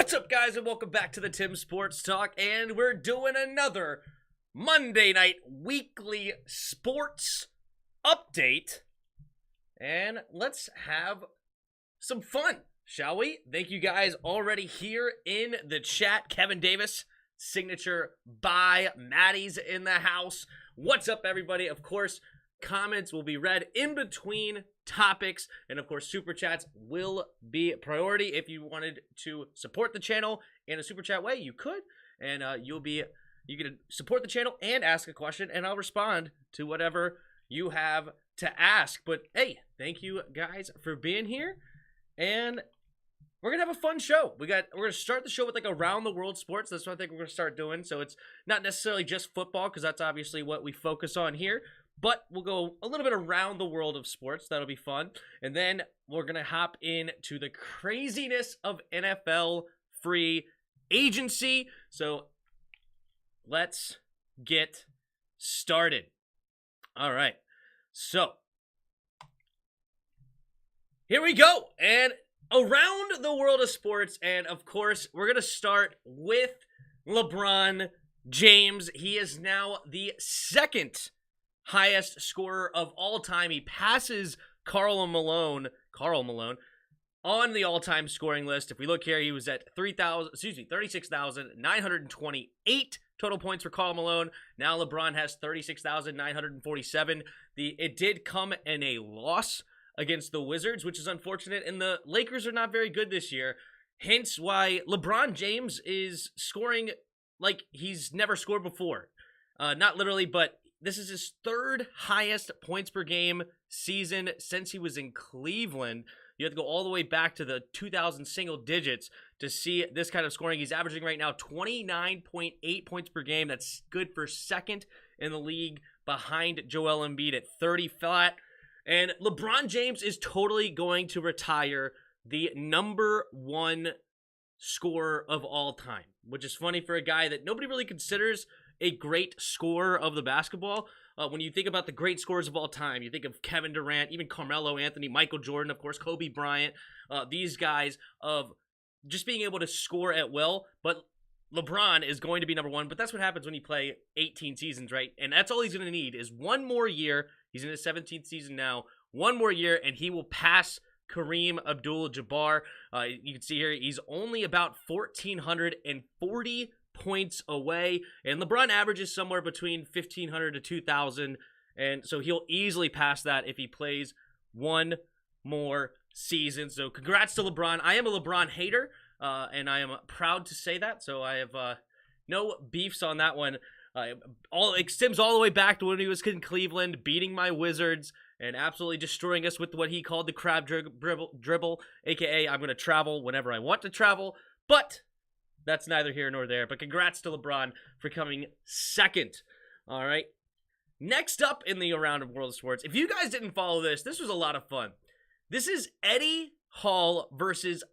What's up, guys, and welcome back to the Tim Sports Talk, and we're doing another Monday night weekly sports update, and let's have some fun, shall we? Thank you guys already here in the chat. Kevin Davis, signature by Maddie's in the house. What's up, everybody? Of course, comments will be read in between topics, and of course super chats will be priority. If you wanted to support the channel in a super chat way, you could, and you can support the channel and ask a question, and I'll respond to whatever you have to ask. But hey, thank you guys for being here, and we're gonna have a fun show. We're gonna start the show with like around the world sports. That's what I think we're gonna start doing. So it's not necessarily just football, because that's obviously what we focus on here. But we'll go a little bit around the world of sports. That'll be fun. And then we're going to hop into the craziness of NFL free agency. So let's get started. All right. So here we go. And around the world of sports. And of course, we're going to start with Lebron James. He is now the second highest scorer of all time. He passes Karl Malone on the all-time scoring list. If we look here, he was at 36,928 total points for Karl Malone. Now LeBron has 36,947. It did come in a loss against the Wizards, which is unfortunate, and the Lakers are not very good this year. Hence why LeBron James is scoring like he's never scored before. Not literally, but this is his third highest points per game season since he was in Cleveland. You have to go all the way back to the 2000 single digits to see this kind of scoring. He's averaging right now 29.8 points per game. That's good for second in the league behind Joel Embiid at 30 flat. And LeBron James is totally going to retire the number one scorer of all time, which is funny for a guy that nobody really considers a great scorer of the basketball. When you think about the great scorers of all time, you think of Kevin Durant, even Carmelo Anthony, Michael Jordan, of course, Kobe Bryant, these guys of just being able to score at will. But LeBron is going to be number one, but that's what happens when you play 18 seasons, right? And that's all he's going to need is one more year. He's in his 17th season now. One more year, and he will pass Kareem Abdul-Jabbar. You can see here, he's only about 1,440 points away, and LeBron averages somewhere between 1,500 to 2,000, and so he'll easily pass that if he plays one more season. So congrats to LeBron. I am a LeBron hater, and I am proud to say that, so I have no beefs on that one. It stems all the way back to when he was in Cleveland, beating my Wizards and absolutely destroying us with what he called the crab dribble, aka I'm going to travel whenever I want to travel, but that's neither here nor there. But congrats to LeBron for coming second. All right. Next up in the Around of World Sports, if you guys didn't follow this was a lot of fun. This is Eddie Hall versus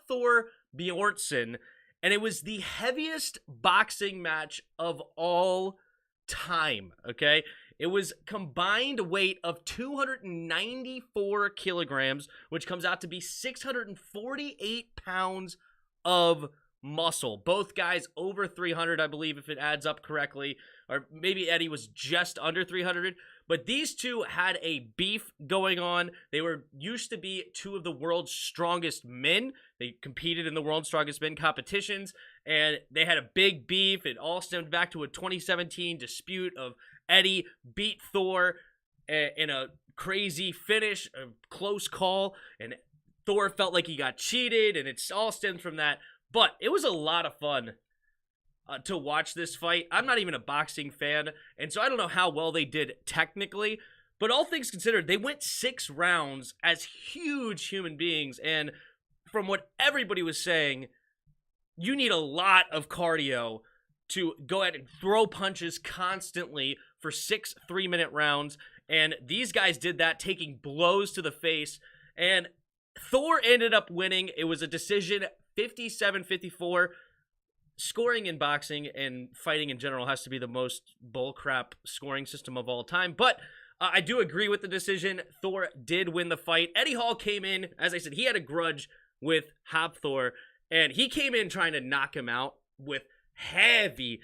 Thor Bjortzen, and it was the heaviest boxing match of all time, okay? It was combined weight of 294 kilograms, which comes out to be 648 pounds of muscle. Both guys over 300, I believe, if it adds up correctly, or maybe Eddie was just under 300, but these two had a beef going on. They used to be two of the world's strongest men. They competed in the world's strongest men competitions, and they had a big beef. It all stemmed back to a 2017 dispute of Eddie beat Thor in a crazy finish, a close call, and Thor felt like he got cheated, and it all stemmed from that. But it was a lot of fun to watch this fight. I'm not even a boxing fan, and so I don't know how well they did technically, but all things considered, they went 6 rounds as huge human beings, and from what everybody was saying, you need a lot of cardio to go ahead and throw punches constantly for 6 3-minute rounds, and these guys did that, taking blows to the face, and Thor ended up winning. It was a decision, 57-54. Scoring in boxing and fighting in general has to be the most bullcrap scoring system of all time. But I do agree with the decision. Thor did win the fight. Eddie Hall came in, as I said, he had a grudge with Thor, And he came in trying to knock him out with heavy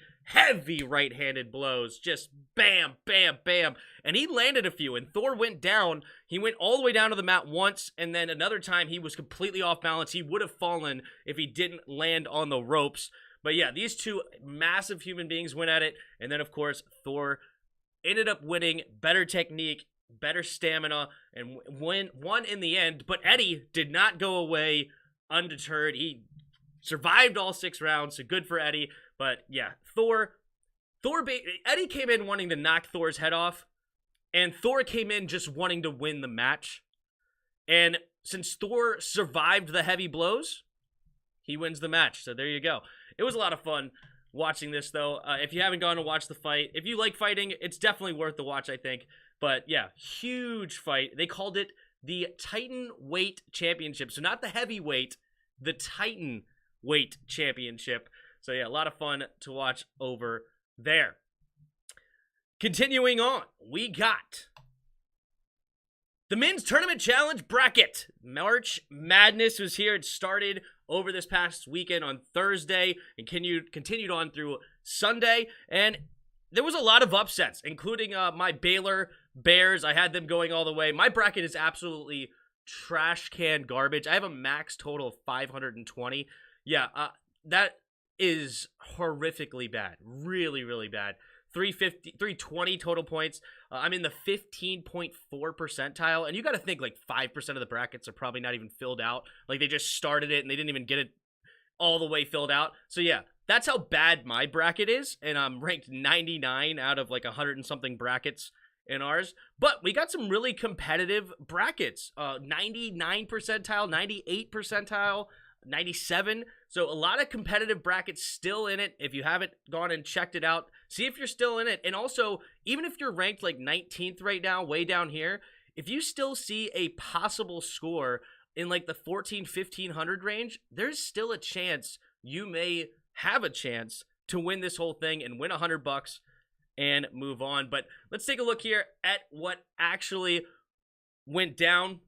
right-handed blows. Just bam, bam, bam. And he landed a few, and Thor went down. He went all the way down to the mat once, and then another time he was completely off balance. He would have fallen if he didn't land on the ropes. But yeah, these two massive human beings went at it. And then, of course, Thor ended up winning. Better technique, better stamina, and won in the end. But Eddie did not go away undeterred. He survived all 6 rounds, so good for Eddie. But yeah, Eddie came in wanting to knock Thor's head off, and Thor came in just wanting to win the match. And since Thor survived the heavy blows, he wins the match. So there you go. It was a lot of fun watching this, though. If you haven't gone to watch the fight, if you like fighting, it's definitely worth the watch, I think. But yeah, huge fight. They called it the Titan Weight Championship. So not the heavyweight, the Titan Weight Championship. So yeah, a lot of fun to watch over there. Continuing on, we got the Men's Tournament Challenge Bracket. March Madness was here. It started over this past weekend on Thursday and continued on through Sunday. And there was a lot of upsets, including my Baylor Bears. I had them going all the way. My bracket is absolutely trash can garbage. I have a max total of 520. Yeah, that is horrifically bad. Really, really bad. 320 total points. I'm in the 15.4 percentile, and you got to think like 5% of the brackets are probably not even filled out. Like they just started it and they didn't even get it all the way filled out. So yeah, that's how bad my bracket is, and I'm ranked 99 out of like 100 and something brackets in ours. But we got some really competitive brackets. 99 percentile, 98 percentile, 97. So a lot of competitive brackets still in it. If you haven't gone and checked it out, see if you're still in it. And also, even if you're ranked like 19th right now, way down here, if you still see a possible score in like the 1500 range, there's still a chance you may have a chance to win this whole thing and win $100 and move on. But let's take a look here at what actually went down.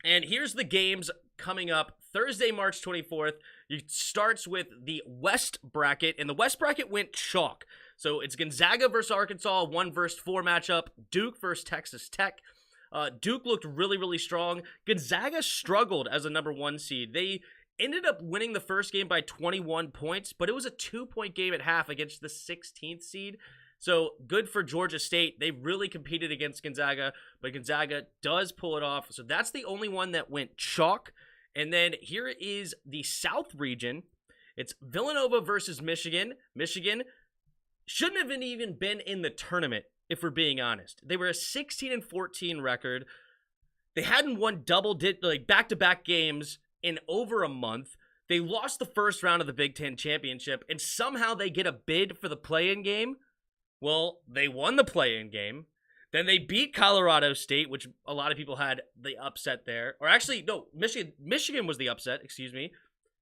And here's the games coming up. Thursday, March 24th, it starts with the West bracket, and the West bracket went chalk. So it's Gonzaga versus Arkansas, 1 versus 4 matchup, Duke versus Texas Tech. Duke looked really, really strong. Gonzaga struggled as a number 1 seed. They ended up winning the first game by 21 points, but it was a 2-point game at half against the 16th seed. So good for Georgia State. They really competed against Gonzaga, but Gonzaga does pull it off. So that's the only one that went chalk. And then here is the South region. It's Villanova versus Michigan. Michigan shouldn't have even been in the tournament, if we're being honest. They were a 16-14 record. They hadn't won back-to-back games in over a month. They lost the first round of the Big Ten Championship, and somehow they get a bid for the play-in game. Well, they won the play-in game. Then they beat Colorado State, which a lot of people had the upset there. Or actually, no, Michigan was the upset, excuse me,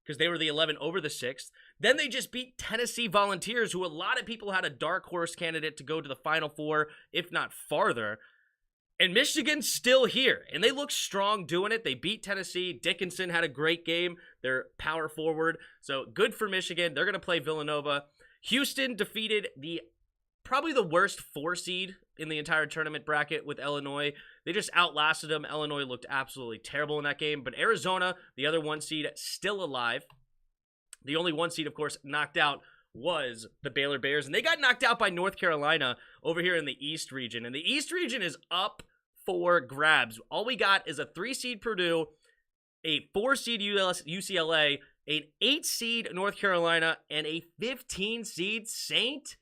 because they were the 11 over the 6th. Then they just beat Tennessee Volunteers, who a lot of people had a dark horse candidate to go to the Final Four, if not farther. And Michigan's still here, and they look strong doing it. They beat Tennessee. Dickinson had a great game. They're power forward. So good for Michigan. They're going to play Villanova. Houston defeated probably the worst 4 seed in the entire tournament bracket with Illinois. They just outlasted them. Illinois looked absolutely terrible in that game. But Arizona, the other 1 seed, still alive. The only 1 seed, of course, knocked out was the Baylor Bears. And they got knocked out by North Carolina over here in the East region. And the East region is up for grabs. All we got is a 3 seed Purdue, a 4 seed UCLA, an 8 seed North Carolina, and a 15 seed St.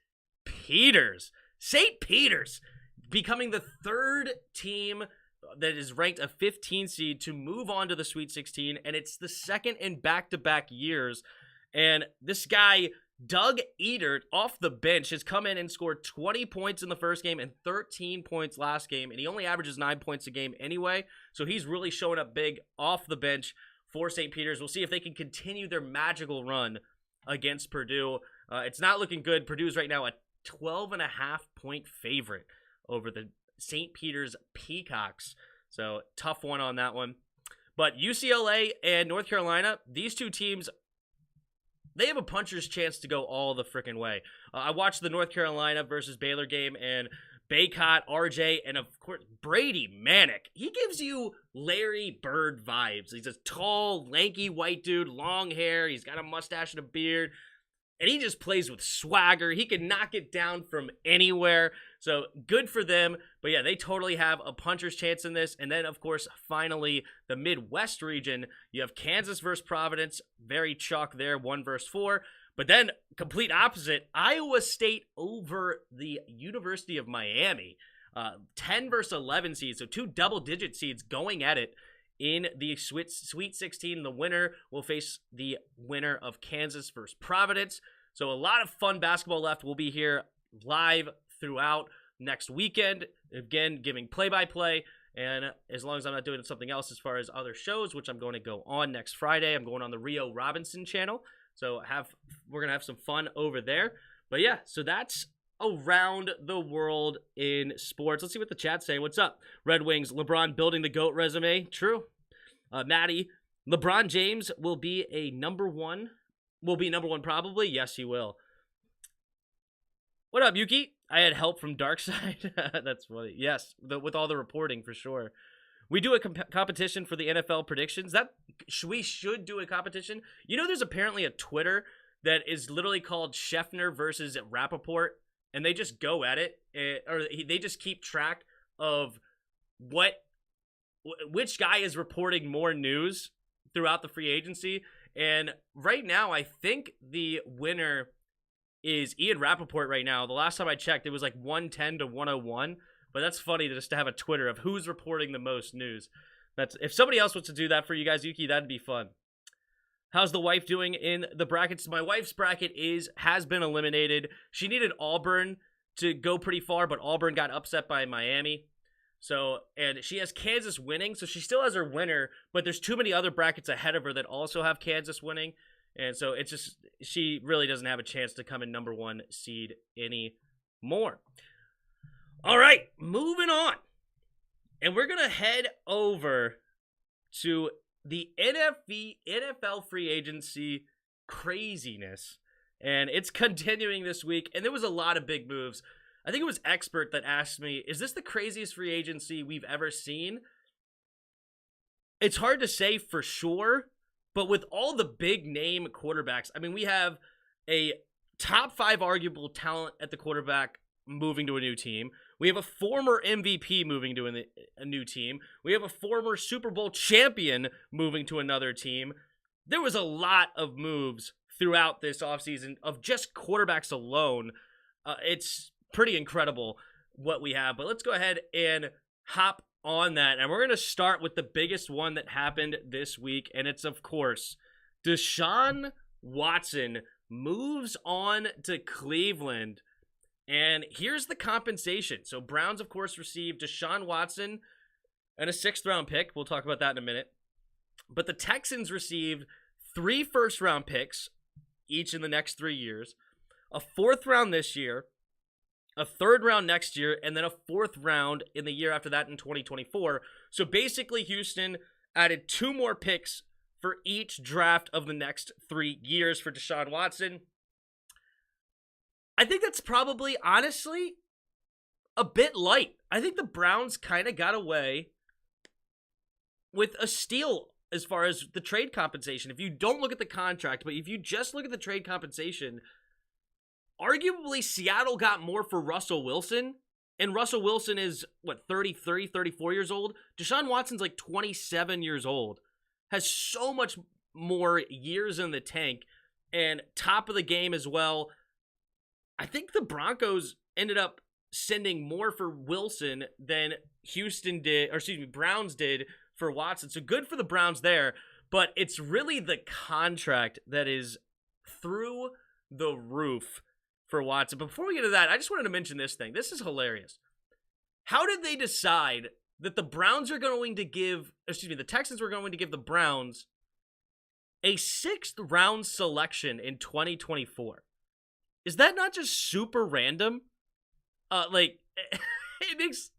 Peter's. St. Peter's becoming the 3rd team that is ranked a 15 seed to move on to the Sweet 16, and it's the 2nd in back-to-back years. And this guy, Doug Edert, off the bench, has come in and scored 20 points in the first game and 13 points last game, and he only averages 9 points a game anyway, so he's really showing up big off the bench for St. Peter's. We'll see if they can continue their magical run against Purdue. It's not looking good. Purdue's right now a 12.5-point favorite over the St. Peter's Peacocks. So tough one on that one. But UCLA and North Carolina, these two teams they have a puncher's chance to go all the freaking way. I watched the North Carolina versus Baylor game, and Baycott, RJ, and of course, Brady Manick. He gives you Larry Bird vibes. He's a tall, lanky white dude, long hair. He's got a mustache and a beard. And he just plays with swagger. He can knock it down from anywhere. So good for them. But yeah, they totally have a puncher's chance in this. And then, of course, finally, the Midwest region. You have Kansas versus Providence. Very chalk there, 1 versus 4. But then, complete opposite, Iowa State over the University of Miami. 10 versus 11 seeds, so 2 double-digit seeds going at it in the Sweet 16. The winner will face the winner of Kansas versus Providence. So a lot of fun basketball left. We'll be here live throughout next weekend, again, giving play-by-play. And as long as I'm not doing something else as far as other shows, which I'm going to go on next Friday, I'm going on the Rio Robinson channel. So we're going to have some fun over there. But yeah, so that's around the world in sports. Let's see what the chat's saying. What's up? Red Wings, LeBron building the GOAT resume. True. Maddie, LeBron James will be number one probably. Yes, he will. What up, Yuki? I had help from Darkside. That's funny. Yes, with all the reporting for sure. We do a competition for the NFL predictions. We should do a competition. You know, there's apparently a Twitter that is literally called Scheffner versus Rappaport, and they just go at it, or they just keep track of which guy is reporting more news throughout the free agency. And right now, I think the winner is Ian Rappaport right now. The last time I checked, it was like 110 to 101. But that's funny just to have a Twitter of who's reporting the most news. If somebody else wants to do that for you guys, Yuki, that'd be fun. How's the wife doing in the brackets? My wife's bracket has been eliminated. She needed Auburn to go pretty far, but Auburn got upset by Miami. And she has Kansas winning, so she still has her winner, but there's too many other brackets ahead of her that also have Kansas winning. And so it's just, she really doesn't have a chance to come in number 1 seed anymore. All right, moving on. And we're going to head over to the NFL free agency craziness. And it's continuing this week. And there was a lot of big moves. I think it was Expert that asked me, is this the craziest free agency we've ever seen? It's hard to say for sure. But with all the big name quarterbacks, I mean, we have a top 5 arguable talent at the quarterback moving to a new team. We have a former MVP moving to a new team. We have a former Super Bowl champion moving to another team. There was a lot of moves throughout this offseason of just quarterbacks alone. It's pretty incredible what we have. But let's go ahead and hop on that. And we're going to start with the biggest one that happened this week. And it's, of course, Deshaun Watson moves on to Cleveland. And here's the compensation. So Browns, of course, received Deshaun Watson and a 6th-round pick. We'll talk about that in a minute. But the Texans received 3 first-round picks, each in the next 3 years, a 4th round this year, a 3rd round next year, and then a 4th round in the year after that in 2024. So basically, Houston added 2 more picks for each draft of the next 3 years for Deshaun Watson. I think that's probably, honestly, a bit light. I think the Browns kind of got away with a steal as far as the trade compensation. If you don't look at the contract, but if you just look at the trade compensation, arguably Seattle got more for Russell Wilson, and Russell Wilson is, 33, 34 years old? Deshaun Watson's like 27 years old, has so much more years in the tank, and top of the game as well. I think the Broncos ended up sending more for Wilson than Browns did for Watson. So good for the Browns there, but it's really the contract that is through the roof for Watson. Before we get to that, I just wanted to mention this thing. This is hilarious. How did they decide that the Texans were going to give the Browns a 6th round selection in 2024? Is that not just super random? It makes.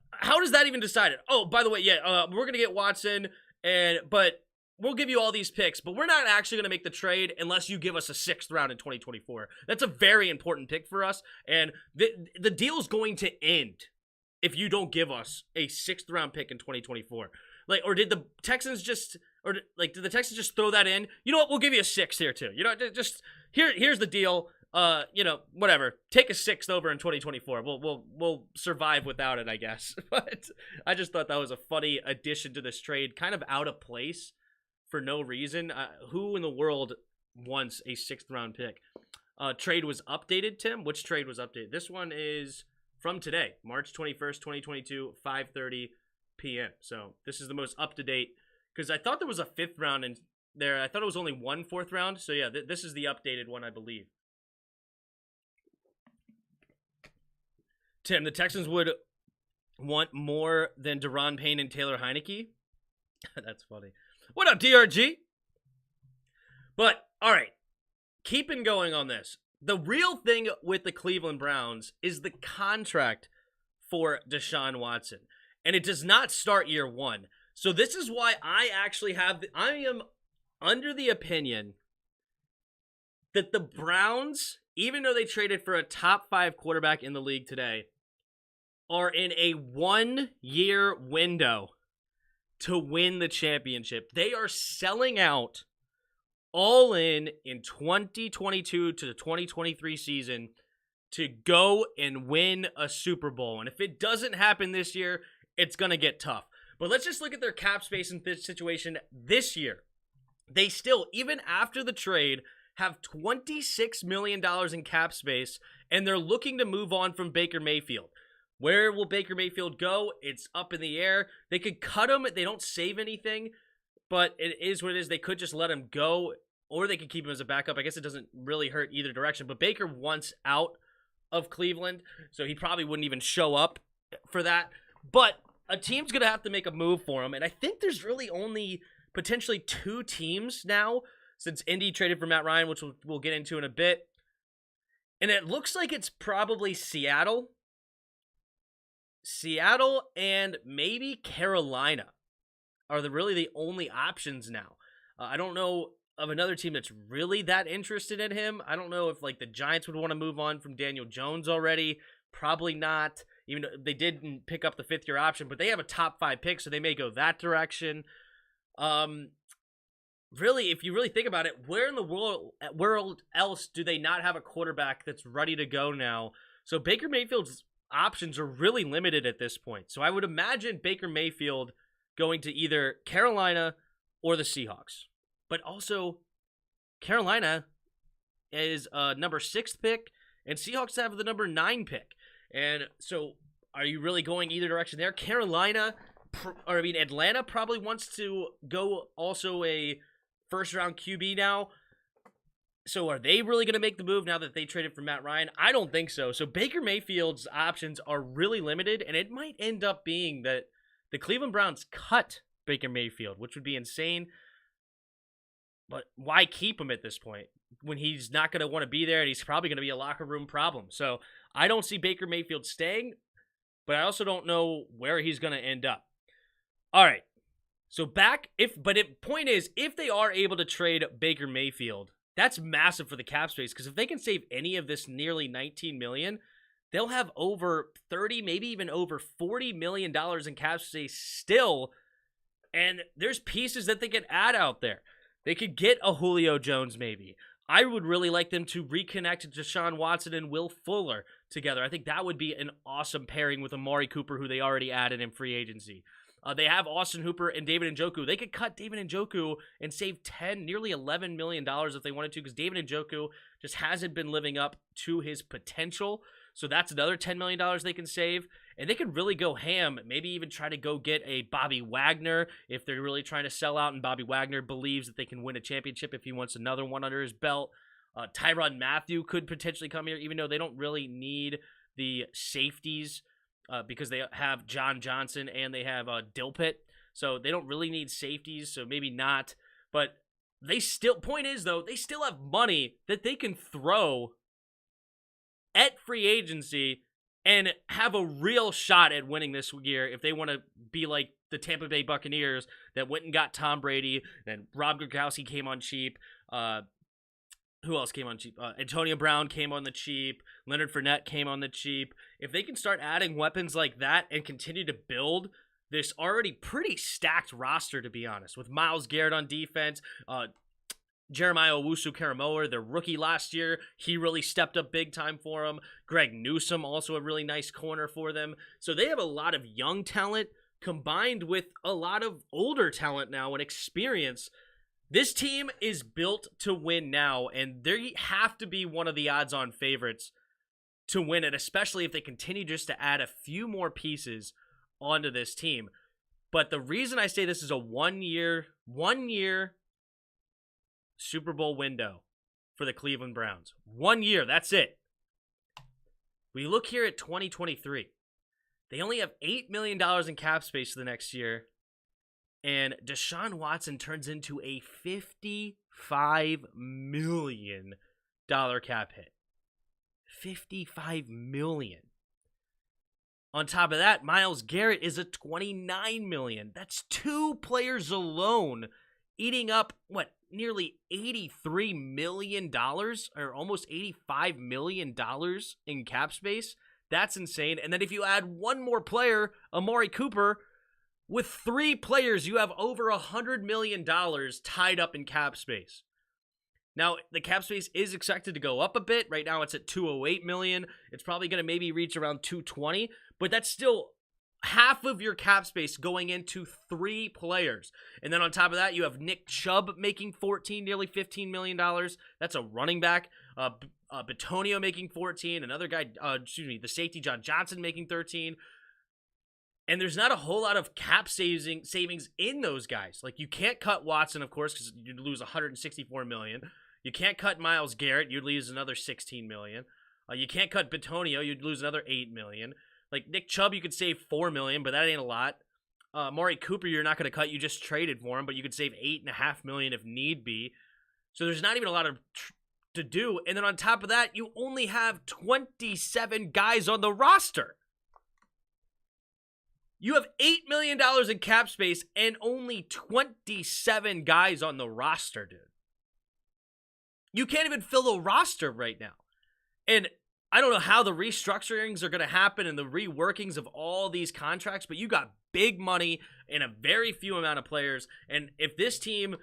How does that even decided? Oh, by the way, we're gonna get Watson, but we'll give you all these picks, but we're not actually going to make the trade unless you give us a 6th round in 2024. That's a very important pick for us, and the deal's going to end if you don't give us a 6th round pick in 2024. Like, or did the Texans just throw that in? You know what? We'll give you a 6th here too. You know, just here's the deal. Whatever. Take a 6th over in 2024. We'll survive without it, I guess. But I just thought that was a funny addition to this trade, kind of out of place for no reason. Who in the world wants a 6th round pick? Trade was updated, Tim. Which trade was updated? This one is from today, March 21st, 2022, 5:30 p.m. So this is the most up to date, because I thought there was a 5th round in there. I thought it was only 1 4th round. So yeah, this is the updated one, I believe. Tim, the Texans would want more than Deron Payne and Taylor Heineke. That's funny. What up, DRG? But, all right, keeping going on this. The real thing with the Cleveland Browns is the contract for Deshaun Watson. And it does not start year 1. So this is why I am under the opinion that the Browns, even though they traded for a top 5 quarterback in the league today, are in a 1-year window to win the championship. They are selling out all in 2022 to the 2023 season to go and win a Super Bowl. And if it doesn't happen this year, it's going to get tough. But let's just look at their cap space in this situation this year. They still, even after the trade, have $26 million in cap space, and they're looking to move on from Baker Mayfield. Where will Baker Mayfield go? It's up in the air. They could cut him. They don't save anything, but it is what it is. They could just let him go, or they could keep him as a backup. I guess it doesn't really hurt either direction, but Baker wants out of Cleveland, so he probably wouldn't even show up for that. But a team's going to have to make a move for him, and I think there's really only potentially 2 teams now, since Indy traded for Matt Ryan, which we'll get into in a bit. And it looks like it's probably Seattle and maybe Carolina are really the only options now. I don't know of another team that's really that interested in him. I don't know if like the Giants would want to move on from Daniel Jones already. Probably not. Even though they didn't pick up the 5th-year option, but they have a top 5 pick, so they may go that direction. Really, if you really think about it, where in the world else do they not have a quarterback that's ready to go now? So Baker Mayfield's options are really limited at this point. So I would imagine Baker Mayfield going to either Carolina or the Seahawks. But also, Carolina is number 6 pick, and Seahawks have the number 9 pick. And so are you really going either direction there? Atlanta probably wants to go also a first-round QB now. So are they really going to make the move now that they traded for Matt Ryan? I don't think so. So Baker Mayfield's options are really limited, and it might end up being that the Cleveland Browns cut Baker Mayfield, which would be insane. But why keep him at this point when he's not going to want to be there, and he's probably going to be a locker room problem? So I don't see Baker Mayfield staying, but I also don't know where he's going to end up. All right. So point is, if they are able to trade Baker Mayfield, that's massive for the cap space, because if they can save any of this nearly $19 million, they'll have over 30, maybe even over $40 million in cap space still, and there's pieces that they could add out there. They could get a Julio Jones maybe. I would really like them to reconnect Deshaun Watson and Will Fuller together. I think that would be an awesome pairing with Amari Cooper, who they already added in free agency. They have Austin Hooper and David Njoku. They could cut David Njoku and save nearly $11 million if they wanted to, because David Njoku just hasn't been living up to his potential. So that's another $10 million they can save. And they could really go ham, maybe even try to go get a Bobby Wagner if they're really trying to sell out, and Bobby Wagner believes that they can win a championship if he wants another one under his belt. Tyrann Mathieu could potentially come here, even though they don't really need the safeties because they have John Johnson and they have Dilpit. So they don't really need safeties, so maybe not. But point is, though, they still have money that they can throw at free agency and have a real shot at winning this year if they want to be like the Tampa Bay Buccaneers that went and got Tom Brady, then Rob Gronkowski came on cheap. Who else came on cheap? Antonio Brown came on the cheap. Leonard Fournette came on the cheap. If they can start adding weapons like that and continue to build this already pretty stacked roster, to be honest, with Myles Garrett on defense, Jeremiah Owusu-Koramoah, their rookie last year, he really stepped up big time for them. Greg Newsome, also a really nice corner for them. So they have a lot of young talent combined with a lot of older talent now and experience. This team is built to win now, and they have to be one of the odds-on favorites to win it, especially if they continue just to add a few more pieces onto this team. But the reason I say this is a one-year Super Bowl window for the Cleveland Browns. 1 year, that's it. We look here at 2023. They only have $8 million in cap space for the next year. And Deshaun Watson turns into a $55 million cap hit. $55 million. On top of that, Myles Garrett is a $29 million. That's two players alone eating up, nearly $83 million or almost $85 million in cap space. That's insane. And then if you add one more player, Amari Cooper, with three players, you have over $100 million tied up in cap space. Now, the cap space is expected to go up a bit. Right now, it's at $208 million. It's probably going to maybe reach around $220, but that's still half of your cap space going into three players. And then on top of that, you have Nick Chubb making nearly $15 million. That's a running back. Bitonio making 14. Another guy, the safety John Johnson making 13. And there's not a whole lot of cap savings in those guys. Like, you can't cut Watson, of course, because you'd lose $164 million. You can't cut Myles Garrett. You'd lose another $16 million. You can't cut Bitonio. You'd lose another $8 million. Like, Nick Chubb, you could save $4 million, but that ain't a lot. Amari Cooper, you're not going to cut. You just traded for him, but you could save $8.5 million if need be. So there's not even a lot to do. And then on top of that, you only have 27 guys on the roster. You have $8 million in cap space and only 27 guys on the roster, dude. You can't even fill the roster right now. And I don't know how the restructurings are going to happen and the reworkings of all these contracts, but you got big money and a very few amount of players. And if this team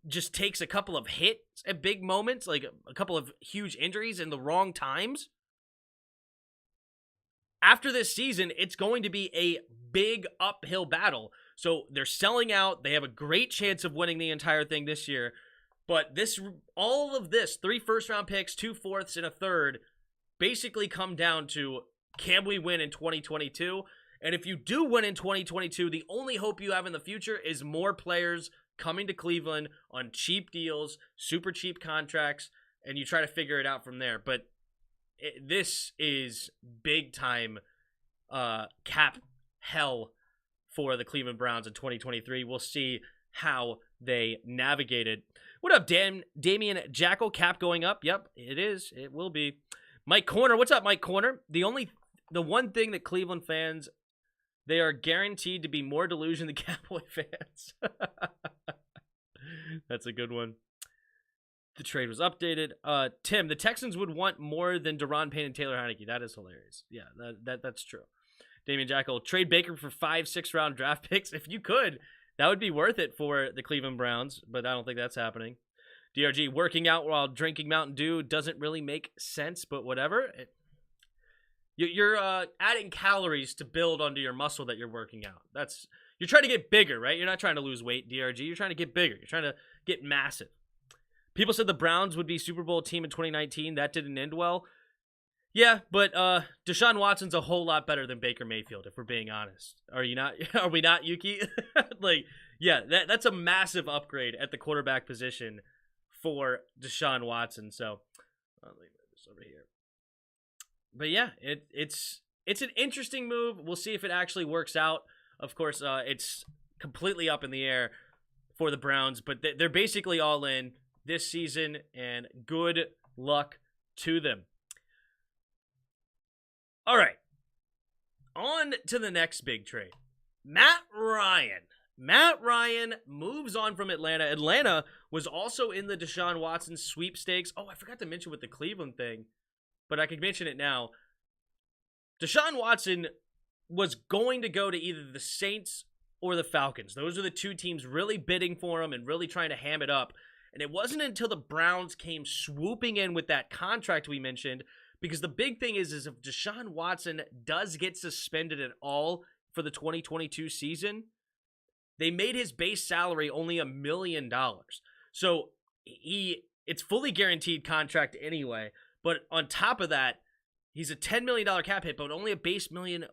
just takes a couple of hits at big moments, like a couple of huge injuries in the wrong times, after this season, it's going to be a big uphill battle. So they're selling out. They have a great chance of winning the entire thing this year. But all of this, 3 first-round picks, 2 fourths, and a third, basically come down to, can we win in 2022? And if you do win in 2022, the only hope you have in the future is more players coming to Cleveland on cheap deals, super cheap contracts, and you try to figure it out from there. But this is big-time cap hell for the Cleveland Browns in 2023. We'll see how they navigate it. What up, Damian Jackal? Cap going up? Yep, it is. It will be. Mike Corner, what's up, Mike Corner? The one thing that Cleveland fans, they are guaranteed to be more delusional than Cowboy fans. That's a good one. The trade was updated. Tim, the Texans would want more than Daron Payne and Taylor Heineke. That is hilarious. Yeah, that's true. Damian Jackal, trade Baker for 5 6-round draft picks. If you could, that would be worth it for the Cleveland Browns, but I don't think that's happening. DRG, working out while drinking Mountain Dew doesn't really make sense, but whatever. You're adding calories to build onto your muscle that you're working out. You're trying to get bigger, right? You're not trying to lose weight, DRG. You're trying to get bigger. You're trying to get massive. People said the Browns would be Super Bowl team in 2019. That didn't end well. Yeah, but Deshaun Watson's a whole lot better than Baker Mayfield, if we're being honest. Are you not? Are we not, Yuki? That's a massive upgrade at the quarterback position for Deshaun Watson. So I'll leave this over here. But yeah, it's an interesting move. We'll see if it actually works out. Of course, it's completely up in the air for the Browns, but they're basically all in this season, and good luck to them. All right, On to the next big trade. Matt Ryan. Matt Ryan moves on from Atlanta. Atlanta was also in the Deshaun Watson sweepstakes. Oh, I forgot to mention with the Cleveland thing, but I could mention it now. Deshaun Watson was going to go to either the Saints or the Falcons. Those are the two teams really bidding for him and really trying to ham it up. And it wasn't until the Browns came swooping in with that contract we mentioned, because the big thing is if Deshaun Watson does get suspended at all for the 2022 season, they made his base salary only $1 million. So it's fully guaranteed contract anyway. But on top of that, he's a $10 million cap hit, but only a base $1 million.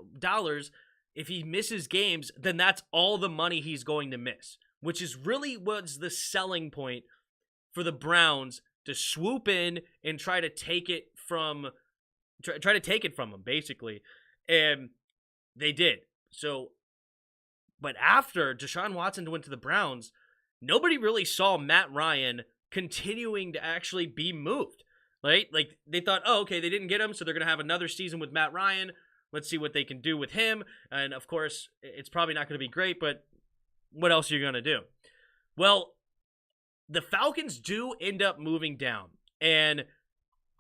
If he misses games, then that's all the money he's going to miss, which is really what's the selling point for the Browns to swoop in and try to take it from him, basically. And they did. So, but after Deshaun Watson went to the Browns, nobody really saw Matt Ryan continuing to actually be moved, right? Like, they thought, oh, okay, they didn't get him, so they're going to have another season with Matt Ryan. Let's see what they can do with him. And, of course, it's probably not going to be great, but what else are you going to do? Well, the Falcons do end up moving down, and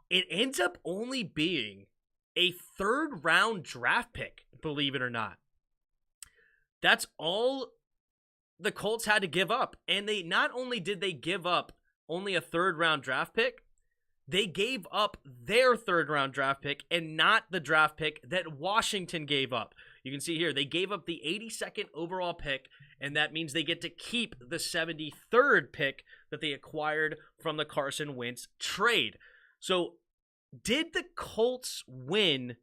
it ends up only being a third-round draft pick, believe it or not. That's all the Colts had to give up. And they not only did they give up only a third-round draft pick, they gave up their third-round draft pick and not the draft pick that Washington gave up. You can see here, they gave up the 82nd overall pick, and that means they get to keep the 73rd pick that they acquired from the Carson Wentz trade. So, did the Colts win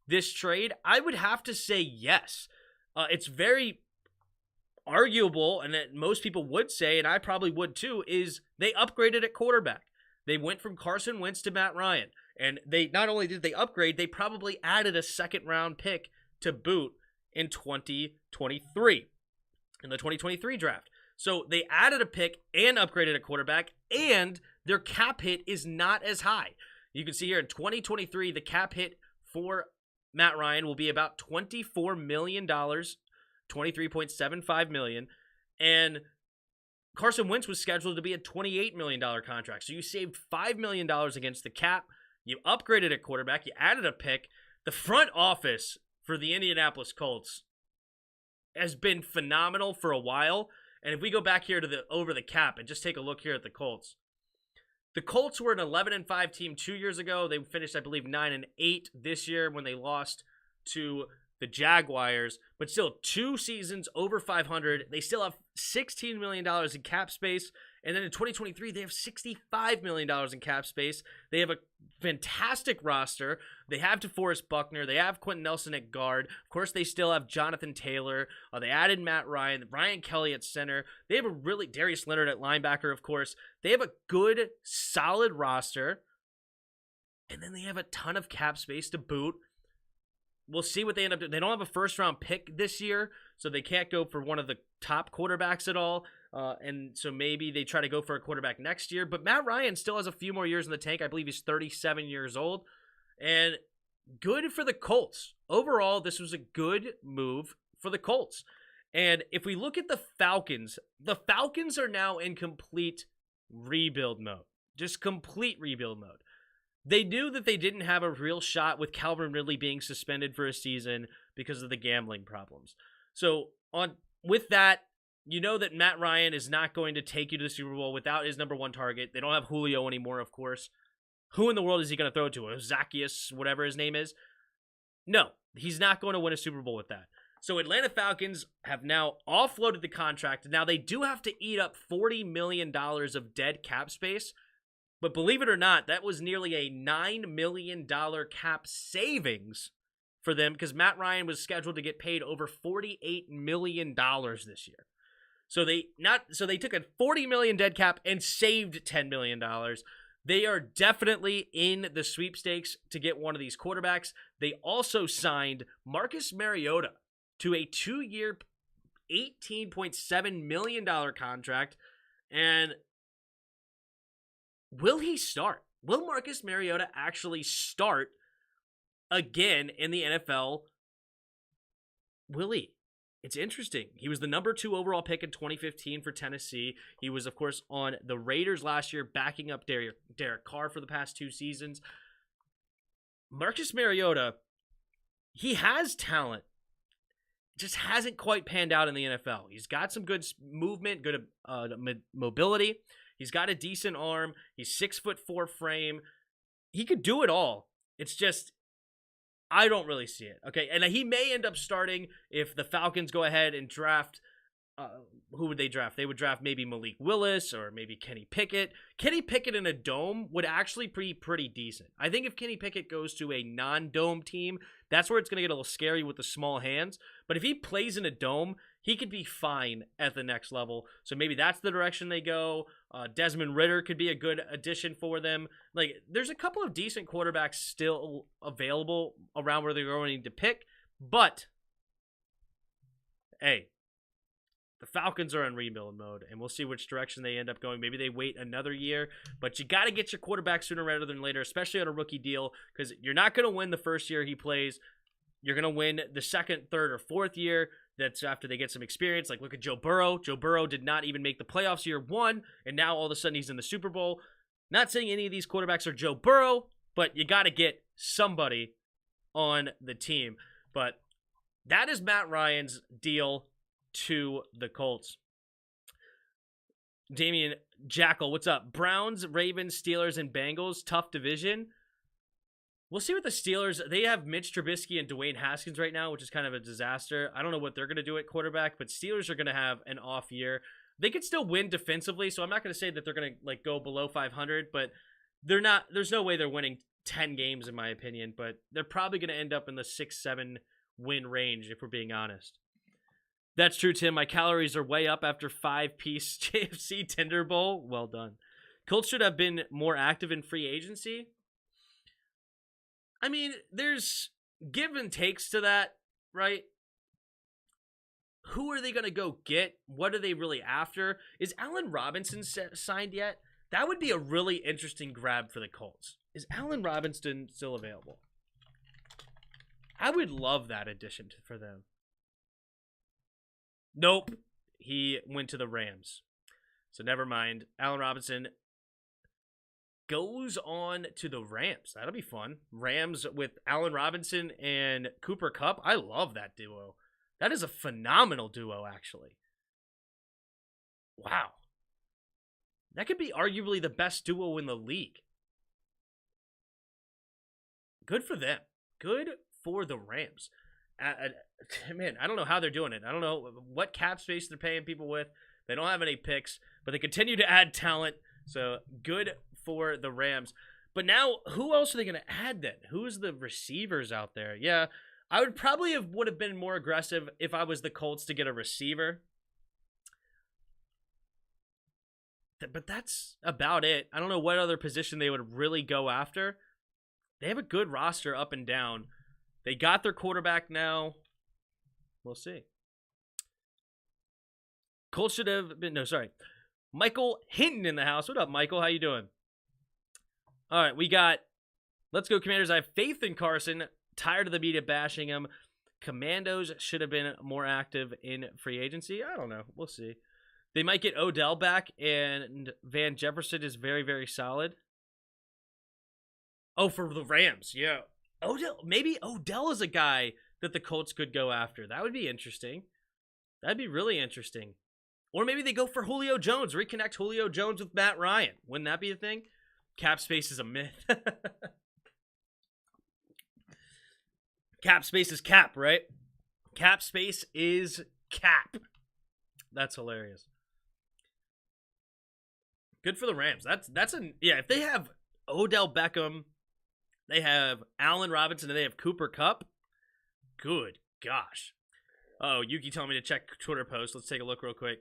this trade? I would have to say yes. It's very arguable, and that most people would say, and I probably would too, is they upgraded at quarterback. They went from Carson Wentz to Matt Ryan. And they not only did they upgrade, they probably added a second-round pick to boot in 2023, in the 2023 draft. So they added a pick and upgraded a quarterback, and their cap hit is not as high. You can see here in 2023, the cap hit for Matt Ryan will be about $24 million, $23.75 million, and Carson Wentz was scheduled to be a $28 million contract. So you saved $5 million against the cap. You upgraded at quarterback. You added a pick. The front office for the Indianapolis Colts has been phenomenal for a while. And if we go back here to the over the cap and just take a look here at the Colts were an 11-5 team 2 years ago. They finished, I believe, 9-8 this year when they lost to the Jaguars, but still 2 seasons over 500. They still have $16 million in cap space. And then in 2023, they have $65 million in cap space. They have a fantastic roster. They have DeForest Buckner. They have Quentin Nelson at guard. Of course, they still have Jonathan Taylor. They added Matt Ryan, Ryan Kelly at center. They have a really Darius Leonard at linebacker, of course. They have a good, solid roster. And then they have a ton of cap space to boot. We'll see what they end up doing. They don't have a first-round pick this year, so they can't go for one of the top quarterbacks at all. And so maybe they try to go for a quarterback next year. But Matt Ryan still has a few more years in the tank. I believe he's 37 years old. And good for the Colts. Overall, this was a good move for the Colts. And if we look at the Falcons are now in complete rebuild mode. Just complete rebuild mode. They knew that they didn't have a real shot with Calvin Ridley being suspended for a season because of the gambling problems. So with that, you know that Matt Ryan is not going to take you to the Super Bowl without his number one target. They don't have Julio anymore, of course. Who in the world is he going to throw to? Zacchaeus, whatever his name is? No, he's not going to win a Super Bowl with that. So Atlanta Falcons have now offloaded the contract. Now they do have to eat up $40 million of dead cap space. But believe it or not, that was nearly a $9 million cap savings for them because Matt Ryan was scheduled to get paid over $48 million this year. So they took a $40 million dead cap and saved $10 million. They are definitely in the sweepstakes to get one of these quarterbacks. They also signed Marcus Mariota to a 2-year, $18.7 million contract. And will he start? Will Marcus Mariota actually start again in the NFL Willie, it's interesting. He was the number 2 overall pick in 2015 for Tennessee. He was, of course, on the Raiders last year, backing up Derek Carr for the past 2 seasons. Marcus Mariota, he has talent. Just hasn't quite panned out in the NFL. He's got some good movement, good mobility. He's got a decent arm. He's 6'4" frame. He could do it all. It's just, I don't really see it. Okay, and he may end up starting if the Falcons go ahead and draft. Who would they draft? They would draft maybe Malik Willis or maybe Kenny Pickett. Kenny Pickett in a dome would actually be pretty decent. I think if Kenny Pickett goes to a non-dome team, that's where it's going to get a little scary with the small hands. But if he plays in a dome, he could be fine at the next level. So maybe that's the direction they go. Desmond Ridder could be a good addition for them. Like, there's a couple of decent quarterbacks still available around where they're going to pick. But, hey, the Falcons are in rebuild mode, and we'll see which direction they end up going. Maybe they wait another year, but you got to get your quarterback sooner rather than later, especially on a rookie deal, because you're not going to win the first year he plays. You're going to win the second, third, or fourth year. That's after they get some experience. Like, look at Joe Burrow. Joe Burrow did not even make the playoffs year 1, and now all of a sudden he's in the Super Bowl. Not saying any of these quarterbacks are Joe Burrow, but you got to get somebody on the team. But that is Matt Ryan's deal to the Colts. Damian Jackal, what's up? Browns, Ravens, Steelers, and Bengals. Tough division. We'll see what the Steelers, they have Mitch Trubisky and Dwayne Haskins right now, which is kind of a disaster. I don't know what they're going to do at quarterback, but Steelers are going to have an off year. They could still win defensively, so I'm not going to say that they're going to like go below 500, but they're not. There's no way they're winning 10 games in my opinion, but they're probably going to end up in the 6-7 win range if we're being honest. That's true, Tim. My calories are way up after 5-piece JFC Tender Bowl. Well done. Colts should have been more active in free agency. I mean, there's give and takes to that, right? Who are they going to go get? What are they really after? Is Allen Robinson signed yet? That would be a really interesting grab for the Colts. Is Allen Robinson still available? I would love that addition for them. Nope. He went to the Rams. So never mind. Allen Robinson goes on to the Rams. That'll be fun. Rams with Allen Robinson and Cooper Kupp. I love that duo. That is a phenomenal duo, actually. Wow. That could be arguably the best duo in the league. Good for them. Good for the Rams. Man, I don't know how they're doing it. I don't know what cap space they're paying people with. They don't have any picks, but they continue to add talent. So good for the Rams. But now, who else are they going to add then? Who's the receivers out there? Yeah, I would probably would have been more aggressive if I was the Colts to get a receiver. But that's about it. I don't know what other position they would really go after. They have a good roster up and down. They got their quarterback now. We'll see. Colts should have been... No, sorry. Michael Hinton in the house. What up, Michael? How you doing? All right, we got... Let's go, Commanders. I have faith in Carson. Tired of the media bashing him. Commandos should have been more active in free agency. I don't know. We'll see. They might get Odell back, and Van Jefferson is very, very solid. Oh, for the Rams. Yeah. Maybe Odell is a guy that the Colts could go after. That would be interesting. That'd be really interesting. Or maybe they go for Julio Jones. Reconnect Julio Jones with Matt Ryan. Wouldn't that be a thing? Cap space is a myth. Cap space is cap, right? Cap space is cap. That's hilarious. Good for the Rams. If they have Odell Beckham, they have Allen Robinson, and they have Cooper Kupp. Good gosh. Oh, Yuki telling me to check Twitter post. Let's take a look real quick.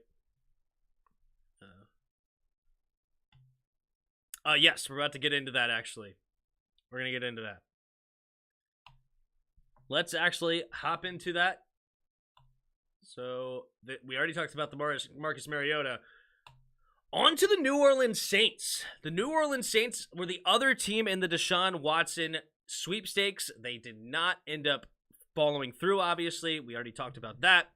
Yes, we're about to get into that, actually. We're going to get into that. Let's actually hop into that. So, we already talked about the Marcus Mariota. On to the New Orleans Saints. The New Orleans Saints were the other team in the Deshaun Watson sweepstakes. They did not end up following through, obviously. We already talked about that.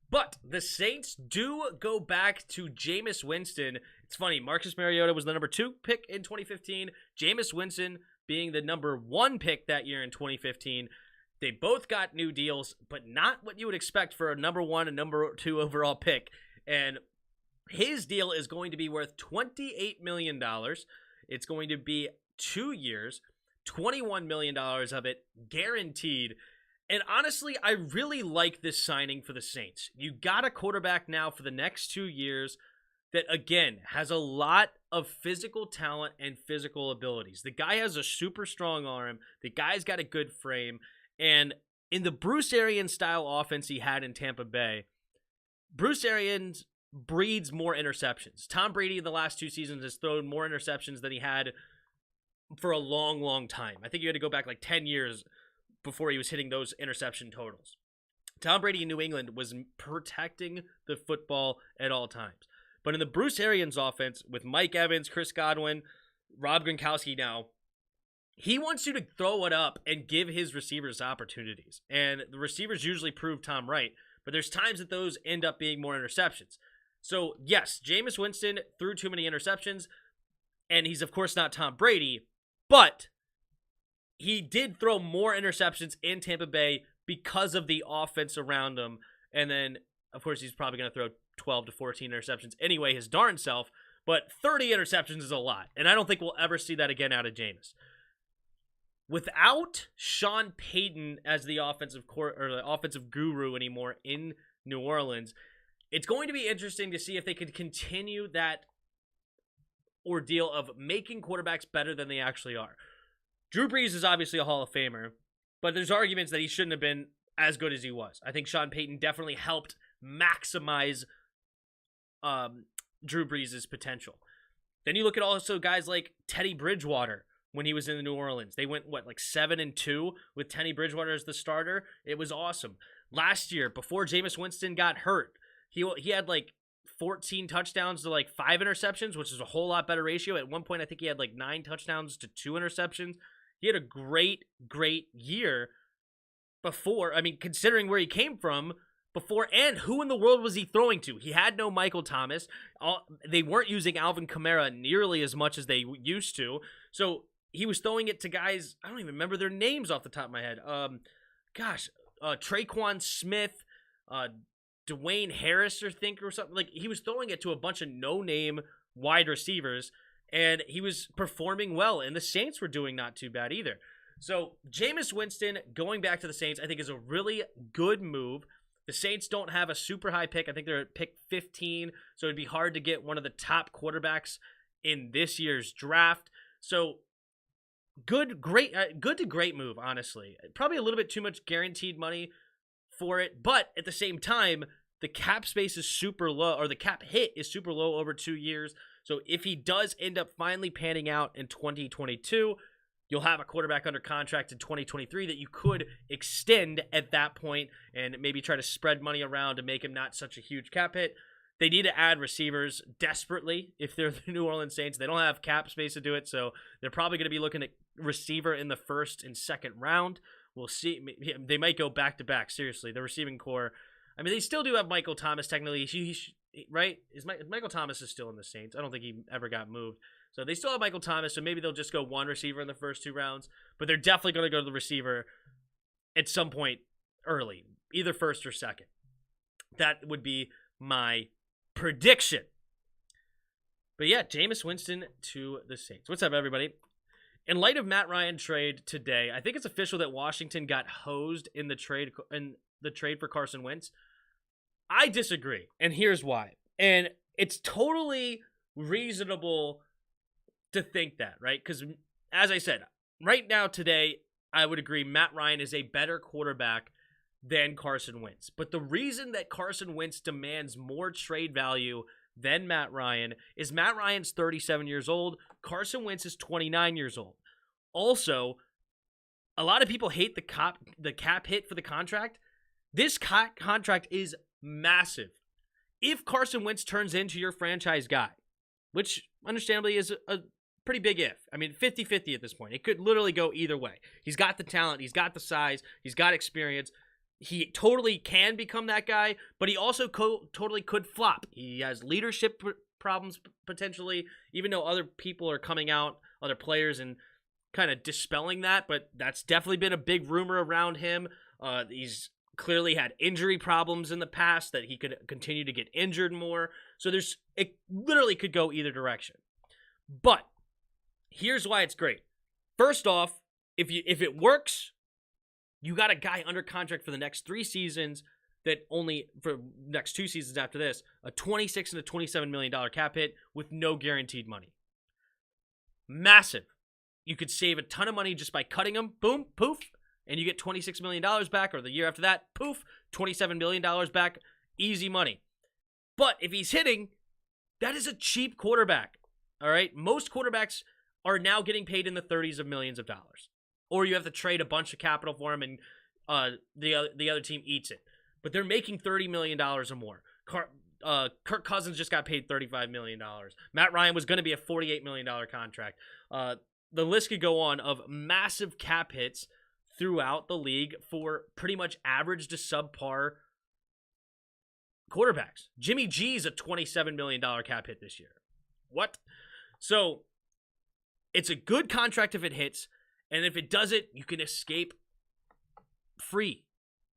But the Saints do go back to Jameis Winston. It's funny, Marcus Mariota was the number 2 pick in 2015. Jameis Winston being the number 1 pick that year in 2015. They both got new deals, but not what you would expect for a number 1 and number 2 overall pick. And his deal is going to be worth $28 million. It's going to be 2 years, $21 million of it guaranteed. And honestly, I really like this signing for the Saints. You got a quarterback now for the next 2 years that, again, has a lot of physical talent and physical abilities. The guy has a super strong arm. The guy's got a good frame. And in the Bruce Arians style offense he had in Tampa Bay, Bruce Arians breeds more interceptions. Tom Brady in the last 2 seasons has thrown more interceptions than he had for a long, long time. I think you had to go back like 10 years before he was hitting those interception totals. Tom Brady in New England was protecting the football at all times. But in the Bruce Arians offense, with Mike Evans, Chris Godwin, Rob Gronkowski now, he wants you to throw it up and give his receivers opportunities. And the receivers usually prove Tom right, but there's times that those end up being more interceptions. So, yes, Jameis Winston threw too many interceptions, and he's, of course, not Tom Brady, but he did throw more interceptions in Tampa Bay because of the offense around him. And then, of course, he's probably going to throw 12 to 14 interceptions anyway, his darn self. But 30 interceptions is a lot, and I don't think we'll ever see that again out of Jameis. Without Sean Payton as the offensive guru anymore in New Orleans, it's going to be interesting to see if they could continue that ordeal of making quarterbacks better than they actually are. Drew Brees is obviously a Hall of Famer, but there's arguments that he shouldn't have been as good as he was. I think Sean Payton definitely helped maximize Drew Brees' potential. Then you look at also guys like Teddy Bridgewater when he was in New Orleans. They went, 7-2 with Teddy Bridgewater as the starter? It was awesome. Last year, before Jameis Winston got hurt, he had 14 touchdowns to 5 interceptions, which is a whole lot better ratio. At one point, I think he had 9 touchdowns to 2 interceptions. He had a great, great year before. I mean, considering where he came from before, and who in the world was he throwing to? He had no Michael Thomas. They weren't using Alvin Kamara nearly as much as they used to. So he was throwing it to guys, I don't even remember their names off the top of my head. Traquan Smith, Dwayne Harris, or something. He was throwing it to a bunch of no-name wide receivers, and he was performing well, and the Saints were doing not too bad either. So Jameis Winston going back to the Saints, I think, is a really good move. The Saints don't have a super high pick. I think they're at pick 15, so it'd be hard to get one of the top quarterbacks in this year's draft. So good to great move, honestly. Probably a little bit too much guaranteed money for it, but at the same time, the cap space is super low, or the cap hit is super low over 2 years. So if he does end up finally panning out in 2022, you'll have a quarterback under contract in 2023 that you could extend at that point and maybe try to spread money around to make him not such a huge cap hit. They need to add receivers desperately if they're the New Orleans Saints. They don't have cap space to do it, so they're probably going to be looking at receiver in the first and second round. We'll see. They might go back-to-back. Seriously, the receiving core. I mean, they still do have Michael Thomas, technically. Right? Michael Thomas is still in the Saints. I don't think he ever got moved. So they still have Michael Thomas, so maybe they'll just go one receiver in the first 2 rounds. But they're definitely going to go to the receiver at some point early, either first or second. That would be my prediction. But yeah, Jameis Winston to the Saints. What's up, everybody? In light of Matt Ryan trade today, I think it's official that Washington got hosed in the trade for Carson Wentz. I disagree, and here's why. And it's totally reasonable to think that, right? Because as I said, right now today, I would agree Matt Ryan is a better quarterback than Carson Wentz. But the reason that Carson Wentz demands more trade value than Matt Ryan is Matt Ryan's 37 years old. Carson Wentz is 29 years old. Also, a lot of people hate the cap hit for the contract. This contract is massive. If Carson Wentz turns into your franchise guy, which understandably is a pretty big if. I mean, 50-50 at this point. It could literally go either way. He's got the talent. He's got the size. He's got experience. he totally can become that guy, but he also totally could flop. He has leadership problems potentially, even though other people are coming out, other players, and kind of dispelling that, but that's definitely been a big rumor around him. He's clearly had injury problems in the past, that he could continue to get injured more. So it literally could go either direction. But here's why it's great. First off, if it works, you got a guy under contract for the next 3 seasons, that only for next 2 seasons after this, a $26 and a $27 million cap hit with no guaranteed money. Massive. You could save a ton of money just by cutting him. Boom, poof, and you get $26 million back, or the year after that, poof, $27 million back. Easy money. But if he's hitting, that is a cheap quarterback. All right? Most quarterbacks are now getting paid in the 30s of millions of dollars. Or you have to trade a bunch of capital for him, and the other team eats it. But they're making $30 million or more. Kirk Cousins just got paid $35 million. Matt Ryan was going to be a $48 million contract. The list could go on of massive cap hits throughout the league for pretty much average to subpar quarterbacks. Jimmy G's a $27 million cap hit this year. What? So it's a good contract if it hits, and if it doesn't, you can escape free,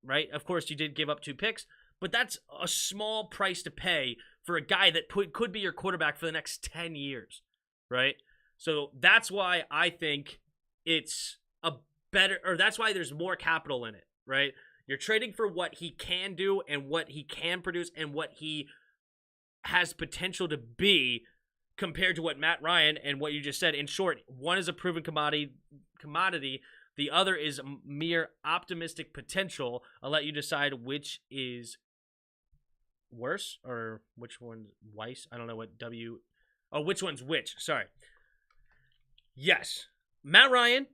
right? Of course, you did give up 2 picks, but that's a small price to pay for a guy that could be your quarterback for the next 10 years, right? So that's why I think it's that's why there's more capital in it, right? You're trading for what he can do and what he can produce and what he has potential to be, compared to what Matt Ryan and what you just said. In short, one is a proven commodity. The other is mere optimistic potential. I'll let you decide which is worse, or which one's Weiss. I don't know what which one's which. Sorry. Yes. Matt Ryan,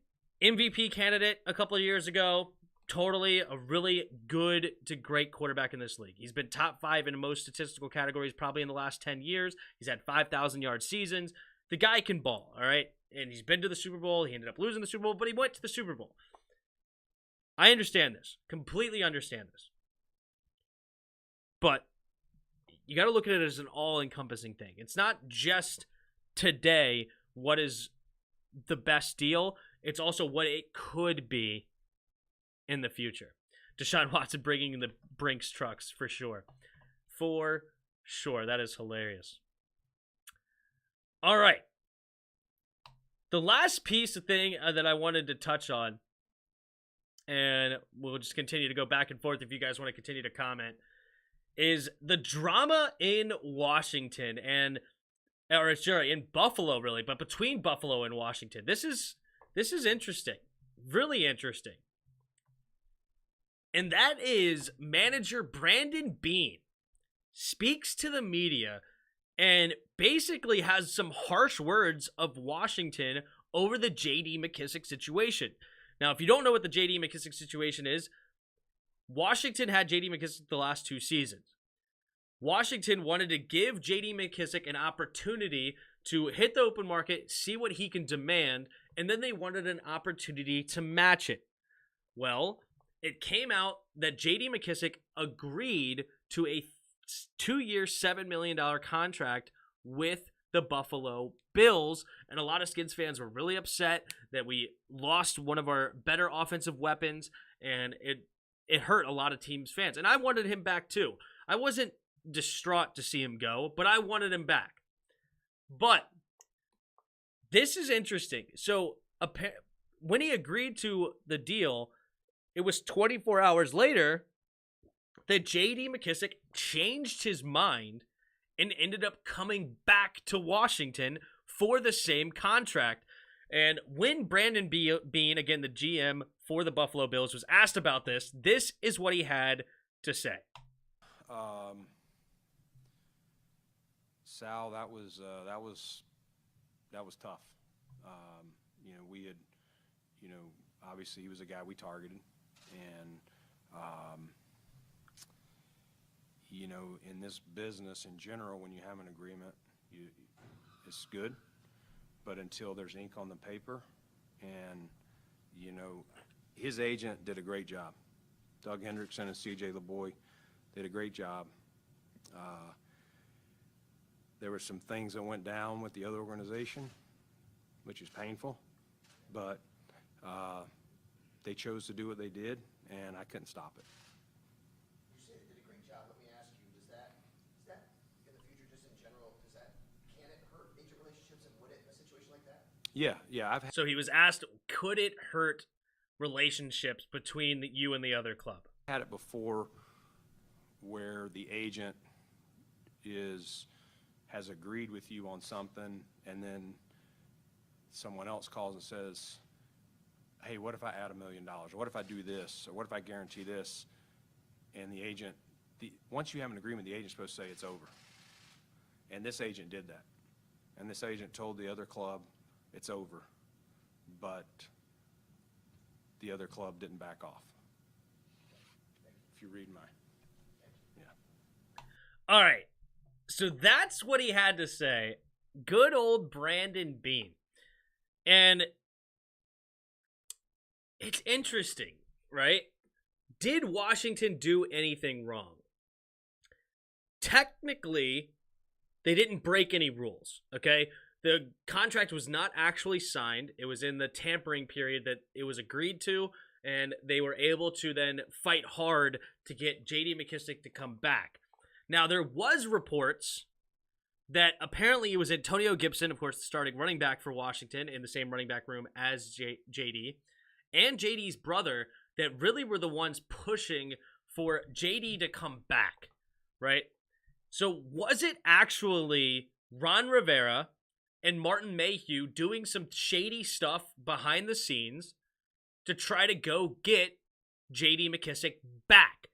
MVP candidate a couple of years ago. Totally a really good to great quarterback in this league. He's been top 5 in most statistical categories probably in the last 10 years. He's had 5,000-yard seasons. The guy can ball, all right? And he's been to the Super Bowl. He ended up losing the Super Bowl, but he went to the Super Bowl. I understand this. Completely understand this. But you got to look at it as an all-encompassing thing. It's not just today what is the best deal. It's also what it could be in the future. Deshaun Watson bringing in the Brinks trucks for sure. For sure. That is hilarious. All right. The last piece of thing that I wanted to touch on, and we'll just continue to go back and forth if you guys want to continue to comment, is the drama in Washington in Buffalo, really, but between Buffalo and Washington. This is interesting. Really interesting. And that is manager Brandon Beane speaks to the media and basically has some harsh words of Washington over the J.D. McKissic situation. Now, if you don't know what the J.D. McKissic situation is, Washington had J.D. McKissic the last 2 seasons. Washington wanted to give J.D. McKissic an opportunity to hit the open market, see what he can demand, and then they wanted an opportunity to match it. Well, it came out that J.D. McKissic agreed to a 2-year, $7 million contract with the Buffalo Bills, and a lot of Skins fans were really upset that we lost one of our better offensive weapons, and it hurt a lot of teams' fans. And I wanted him back too. I wasn't distraught to see him go, but I wanted him back. But this is interesting. So when he agreed to the deal, it was 24 hours later that J.D. McKissic changed his mind and ended up coming back to Washington for the same contract. And when Brandon Beane, again the GM for the Buffalo Bills, was asked about this, this is what he had to say. Sal, that was tough. We had, obviously he was a guy we targeted, and in this business in general, when you have an agreement, it's good, but until there's ink on the paper, and his agent did a great job. Doug Hendrickson and C.J. LeBoy did a great job. There were some things that went down with the other organization, which is painful, but they chose to do what they did, and I couldn't stop it. You say they did a great job. Let me ask you, is that in the future, just in general, can it hurt agent relationships, and would it in a situation like that? Yeah. So he was asked, could it hurt relationships between you and the other club? I had it before where the agent has agreed with you on something, and then someone else calls and says, hey, what if I add $1 million? Or what if I do this? Or what if I guarantee this? And the agent, once you have an agreement, the agent's supposed to say it's over. And this agent did that. And this agent told the other club it's over. But the other club didn't back off. If you read my, yeah. All right. So that's what he had to say. Good old Brandon Beane. And it's interesting, right? Did Washington do anything wrong? Technically, they didn't break any rules, okay? The contract was not actually signed. It was in the tampering period that it was agreed to, and they were able to then fight hard to get J.D. McKissic to come back. Now, there was reports that apparently it was Antonio Gibson, of course, the starting running back for Washington, in the same running back room as J.D., and J.D.'s brother that really were the ones pushing for J.D. to come back, right? So was it actually Ron Rivera and Martin Mayhew doing some shady stuff behind the scenes to try to go get J.D. McKissic back?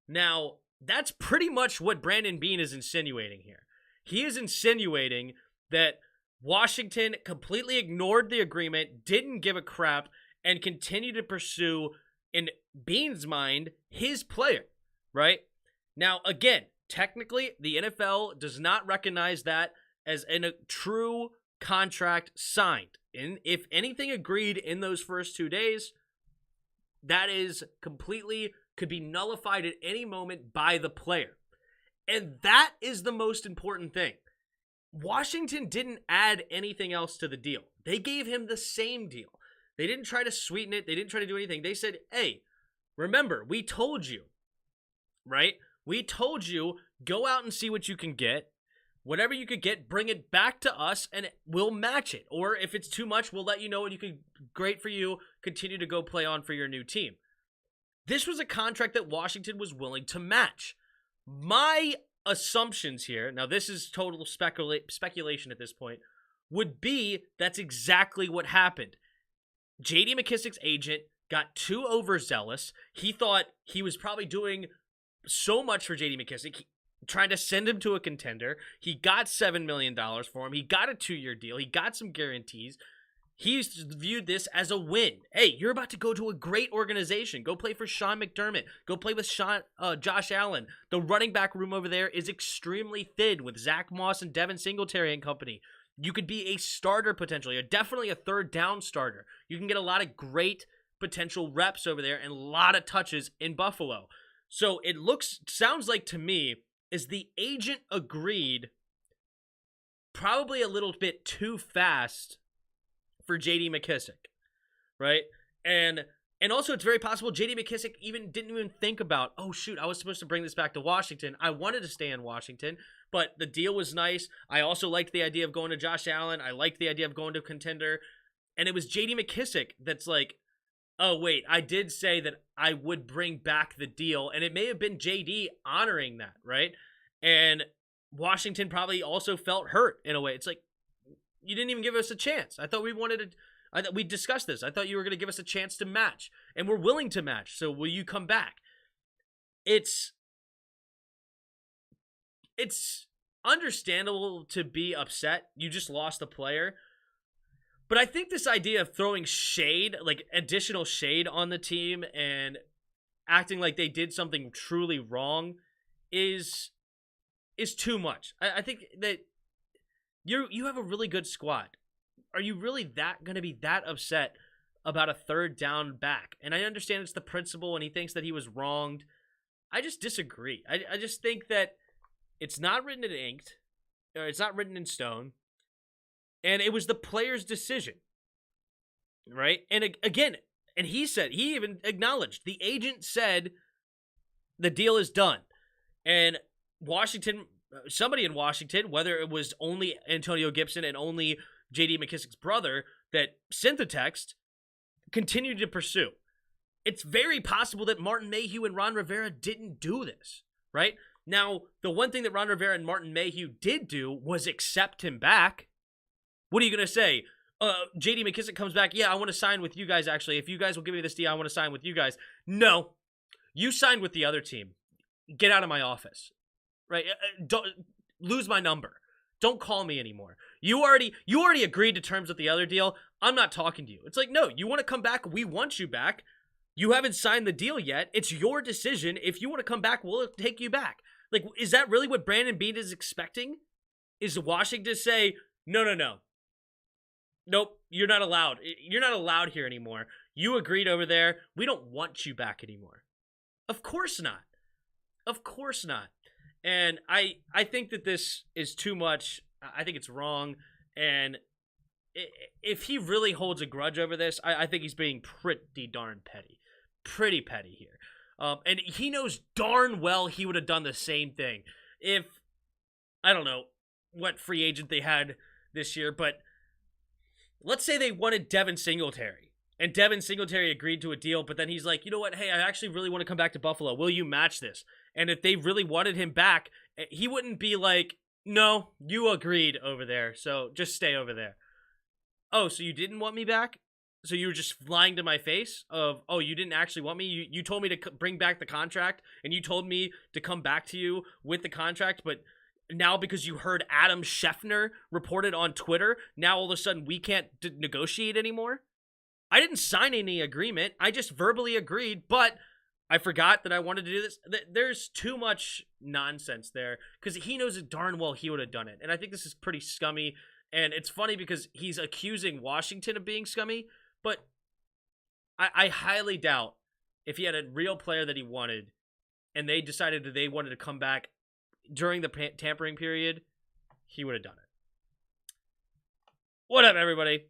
Now, that's pretty much what Brandon Beane is insinuating here. He is insinuating that Washington completely ignored the agreement, didn't give a crap, and continued to pursue, in Beane's mind, his player, right? Now, again, technically, the NFL does not recognize that as a true contract signed. And if anything agreed in those first 2 days, that is completely could be nullified at any moment by the player. And that is the most important thing. Washington didn't add anything else to the deal. They gave him the same deal. They didn't try to sweeten it. They didn't try to do anything. They said, hey, remember, we told you, right? We told you, go out and see what you can get. Whatever you could get, bring it back to us and we'll match it. Or if it's too much, we'll let you know and you could, great for you, continue to go play on for your new team. This was a contract that Washington was willing to match. My assumptions here, now this is total speculation at this point, would be that's exactly what happened. J.D. McKissic's agent got too overzealous. He thought he was probably doing so much for J.D. McKissic, trying to send him to a contender. He got $7 million for him. He got a 2-year deal. He got some guarantees. He viewed this as a win. Hey, you're about to go to a great organization. Go play for Sean McDermott. Go play with Josh Allen. The running back room over there is extremely thin with Zach Moss and Devin Singletary and company. You could be a starter potentially, or definitely a third down starter. You can get a lot of great potential reps over there and a lot of touches in Buffalo. So it sounds like to me, is the agent agreed probably a little bit too fast for J.D. McKissic, right? And also it's very possible J.D. McKissic didn't even think about, oh shoot, I was supposed to bring this back to Washington. I wanted to stay in Washington, but the deal was nice. I also liked the idea of going to Josh Allen. I liked the idea of going to a contender. And it was J.D. McKissic that's like, oh wait, I did say that I would bring back the deal. And it may have been J.D. honoring that, right? And Washington probably also felt hurt in a way. It's like, you didn't even give us a chance. I thought we discussed this. I thought you were going to give us a chance to match, and we're willing to match. So will you come back? It's understandable to be upset. You just lost a player. But I think this idea of throwing shade, like additional shade on the team and acting like they did something truly wrong is too much. I think that you have a really good squad. Are you really going to be that upset about a third down back. And I understand it's the principle and he thinks that he was wronged. I just disagree. I just think that it's not written in ink, or it's not written in stone, and it was the player's decision, right? And again, and he even acknowledged, the agent said the deal is done. And Washington, somebody in Washington, whether it was only Antonio Gibson and only J.D. McKissic's brother that sent the text, continued to pursue. It's very possible that Martin Mayhew and Ron Rivera didn't do this, right? Now, the one thing that Ron Rivera and Martin Mayhew did do was accept him back. What are you going to say? J.D. McKissic comes back, yeah, I want to sign with you guys, actually. If you guys will give me this deal, I want to sign with you guys. No, you signed with the other team. Get out of my office, right? Don't lose my number. Don't call me anymore. You already agreed to terms with the other deal. I'm not talking to you. It's like, no, you want to come back? We want you back. You haven't signed the deal yet. It's your decision. If you want to come back, we'll take you back. Like, is that really what Brandon Beane is expecting? Is Washington to say, no. Nope, you're not allowed. You're not allowed here anymore. You agreed over there. We don't want you back anymore. Of course not. Of course not. And I think that this is too much. I think it's wrong. And if he really holds a grudge over this, I think he's being pretty darn petty. Pretty petty here. And he knows darn well he would have done the same thing if, I don't know what free agent they had this year, but let's say they wanted Devin Singletary, and Devin Singletary agreed to a deal, but then he's like, you know what, hey, I actually really want to come back to Buffalo. Will you match this? And if they really wanted him back, he wouldn't be like, no, you agreed over there, so just stay over there. Oh, so you didn't want me back? So you were just lying to my face of, oh, you didn't actually want me? You told me to bring back the contract, and you told me to come back to you with the contract, but now because you heard Adam Schefter reported on Twitter, now all of a sudden we can't negotiate anymore? I didn't sign any agreement. I just verbally agreed, but I forgot that I wanted to do this. There's too much nonsense there because he knows it darn well he would have done it. And I think this is pretty scummy. And it's funny because he's accusing Washington of being scummy, but I highly doubt if he had a real player that he wanted and they decided that they wanted to come back during the tampering period, he would have done it. What up, everybody?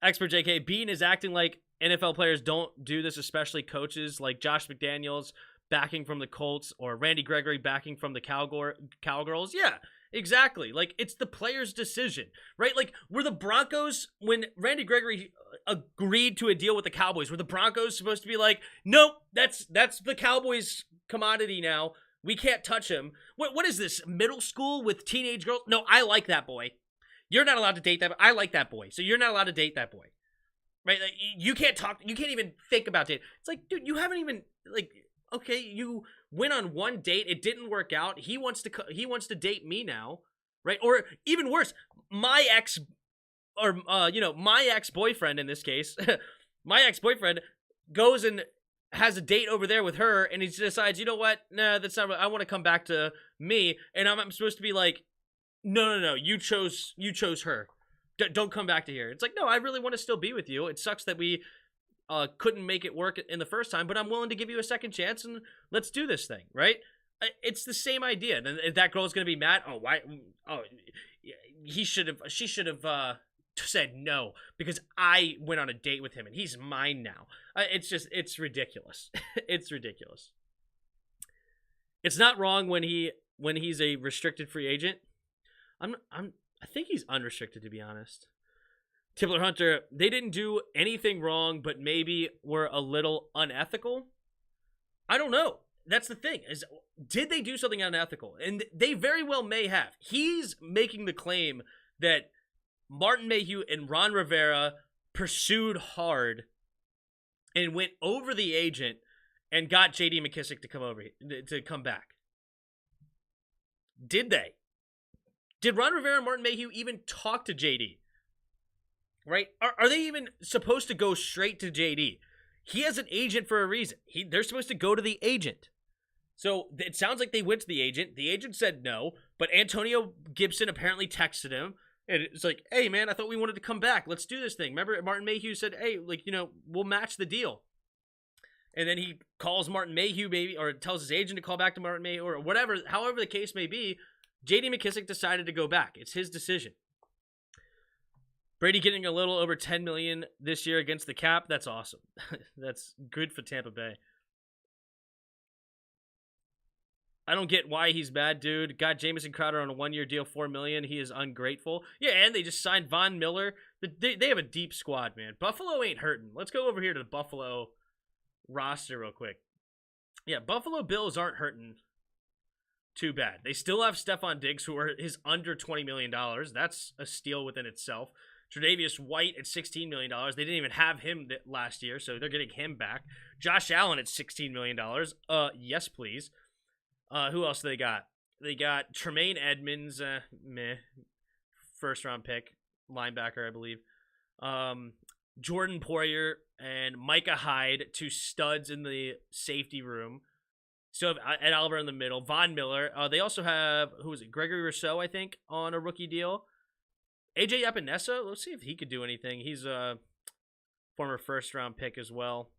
Expert JK, Beane is acting like NFL players don't do this, especially coaches like Josh McDaniels backing from the Colts or Randy Gregory backing from the Cowgirls. Yeah, exactly. Like, it's the player's decision, right? Like, were the Broncos, when Randy Gregory agreed to a deal with the Cowboys, were the Broncos supposed to be like, nope, that's the Cowboys' commodity now. We can't touch him. What is this, middle school with teenage girls? No, I like that boy. You're not allowed to date that. I like that boy, so you're not allowed to date that boy, right? Like, you can't talk. You can't even think about dating. It's like, dude, you haven't even, like, okay, you went on one date. It didn't work out. He wants to date me now, right? Or even worse, my ex-boyfriend in this case, my ex-boyfriend goes and has a date over there with her, and he decides, you know what? Nah, that's not. I want to come back to me, and I'm supposed to be like, no, you chose her. Don't come back to here. It's like, no, I really want to still be with you. It sucks that we couldn't make it work in the first time, but I'm willing to give you a second chance, and let's do this thing, right? It's the same idea. And if that girl's gonna be mad, she should have said no because I went on a date with him and he's mine now. It's ridiculous. It's ridiculous. It's not wrong when he's a restricted free agent. I think he's unrestricted, to be honest. Tibbler Hunter, they didn't do anything wrong, but maybe were a little unethical. I don't know. That's the thing. Did they do something unethical? And they very well may have. He's making the claim that Martin Mayhew and Ron Rivera pursued hard and went over the agent and got J.D. McKissic to come back. Did they? Did Ron Rivera and Martin Mayhew even talk to JD? Right? Are they even supposed to go straight to JD? He has an agent for a reason. They're supposed to go to the agent. So it sounds like they went to the agent. The agent said no, but Antonio Gibson apparently texted him And it's like, hey, man, I thought we wanted to come back. Let's do this thing. Remember, Martin Mayhew said, hey, like, we'll match the deal. And then he calls Martin Mayhew, maybe, or tells his agent to call back to Martin Mayhew, or whatever, however the case may be. J.D. McKissic decided to go back. It's his decision. Brady getting a little over $10 million this year against the cap. That's awesome. That's good for Tampa Bay. I don't get why he's bad, dude. Got Jamison Crowder on a 1-year deal, $4 million. He is ungrateful. Yeah, and they just signed Von Miller. They have a deep squad, man. Buffalo ain't hurting. Let's go over here to the Buffalo roster real quick. Yeah, Buffalo Bills aren't hurting too bad. They still have Stephon Diggs, who is under $20 million. That's a steal within itself. Tre'Davious White at $16 million. They didn't even have him last year, so they're getting him back. Josh Allen at $16 million. Yes, please. Who else do they got? They got Tremaine Edmonds, first-round pick, linebacker, I believe. Jordan Poyer and Micah Hyde, 2 studs in the safety room. So Ed Oliver in the middle. Von Miller. They also have, who is it? Gregory Rousseau, I think, on a rookie deal. AJ Epinesa, let's see if he could do anything. He's a former first-round pick as well.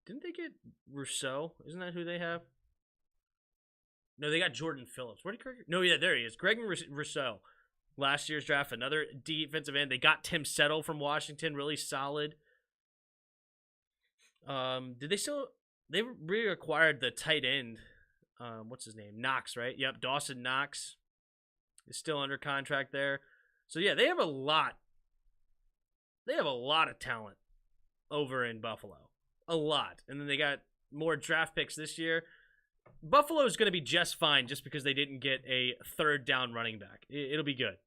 Didn't they get Rousseau? Isn't that who they have? No, they got Jordan Phillips. Where did Gregory? No, yeah, there he is. Gregory Rousseau. Last year's draft, another defensive end. They got Tim Settle from Washington, really solid. Did they still? They reacquired the tight end. What's his name? Knox, right? Yep, Dawson Knox is still under contract there. So yeah, they have a lot. They have a lot of talent over in Buffalo. A lot. And then they got more draft picks this year. Buffalo is going to be just fine just because they didn't get a third down running back. It'll be good.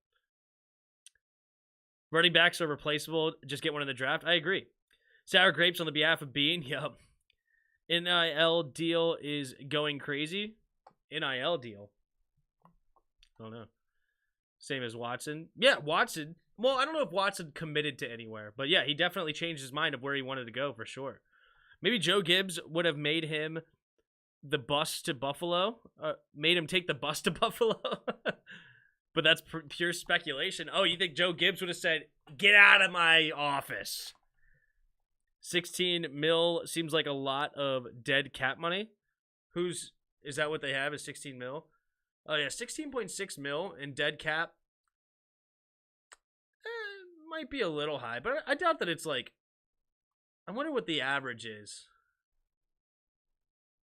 Running backs are replaceable. Just get one in the draft. I agree. Sour grapes on the behalf of Bean. Yup. NIL deal is going crazy. NIL deal. I don't know. Same as Watson. Yeah, Watson. Well, I don't know if Watson committed to anywhere. But yeah, he definitely changed his mind of where he wanted to go for sure. Maybe Joe Gibbs would have made him the bus to Buffalo. Made him take the bus to Buffalo. But that's pure speculation. Oh, you think Joe Gibbs would have said, get out of my office? 16 mil seems like a lot of dead cap money. Is that what they have, is 16 mil? Oh yeah, 16.6 mil in dead cap. Might be a little high, but I doubt that it's like, I wonder what the average is.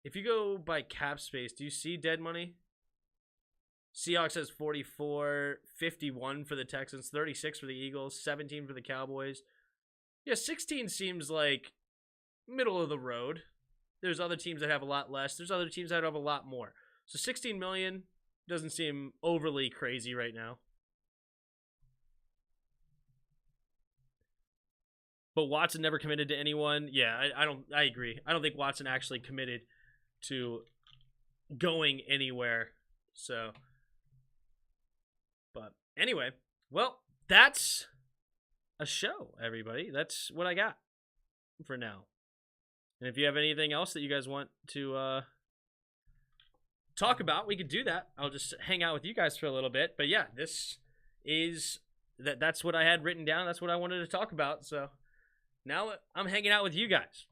If you go by cap space, do you see dead money? Seahawks has 44, 51 for the Texans, 36 for the Eagles, 17 for the Cowboys. Yeah, 16 seems like middle of the road. There's other teams that have a lot less. There's other teams that have a lot more. So 16 million doesn't seem overly crazy right now. But Watson never committed to anyone. Yeah, I agree. I don't think Watson actually committed to going anywhere. So, but anyway, well, that's a show, everybody. That's what I got for now. And if you have anything else that you guys want to talk about, we could do that. I'll just hang out with you guys for a little bit. But yeah, that's what I had written down. That's what I wanted to talk about. So now I'm hanging out with you guys.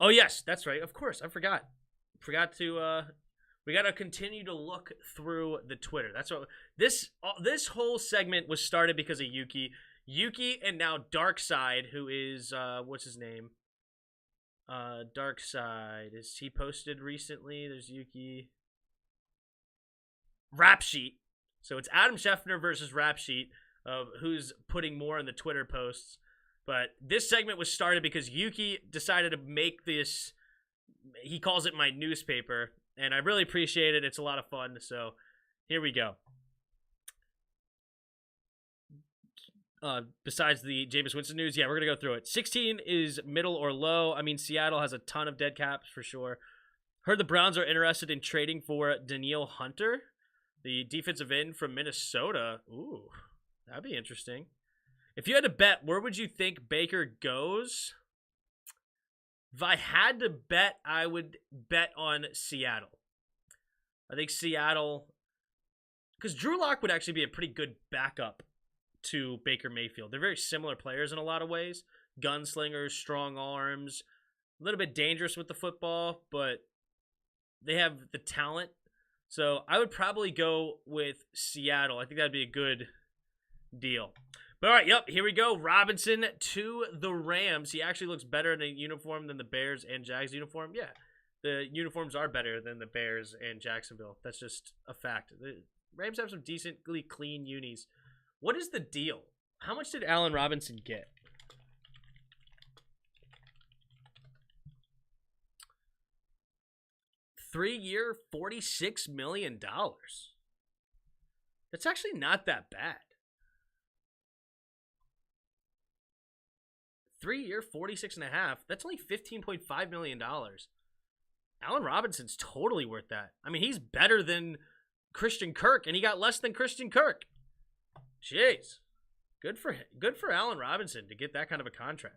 Oh yes, that's right. Of course, I forgot to we got to continue to look through the Twitter. That's what this whole segment was started because of Yuki and now Darkside, who is what's his name? Darkside. Is he posted recently? There's Yuki. Rap Sheet. So it's Adam Schefter versus Rap Sheet of who's putting more in the Twitter posts. But this segment was started because Yuki decided to make this, he calls it my newspaper, and I really appreciate it. It's a lot of fun. So here we go. Besides the Jameis Winston news, yeah, we're going to go through it. 16 is middle or low. I mean, Seattle has a ton of dead caps for sure. Heard the Browns are interested in trading for Danielle Hunter, the defensive end from Minnesota. Ooh, that'd be interesting. If you had to bet, where would you think Baker goes? If I had to bet, I would bet on Seattle. I think Seattle because Drew Lock would actually be a pretty good backup to Baker Mayfield. They're very similar players in a lot of ways. Gunslingers, strong arms, a little bit dangerous with the football, but they have the talent. So I would probably go with Seattle. I think that'd be a good deal. But all right, yep, here we go. Robinson to the Rams. He actually looks better in a uniform than the Bears and Jags uniform. Yeah, the uniforms are better than the Bears and Jacksonville. That's just a fact. The Rams have some decently clean unis. What is the deal? How much did Allen Robinson get? Three-year, $46 million. That's actually not that bad. 3-year, 46.5. That's only $15.5 million. Allen Robinson's totally worth that. I mean, he's better than Christian Kirk, and he got less than Christian Kirk. Jeez. Good for Allen Robinson to get that kind of a contract.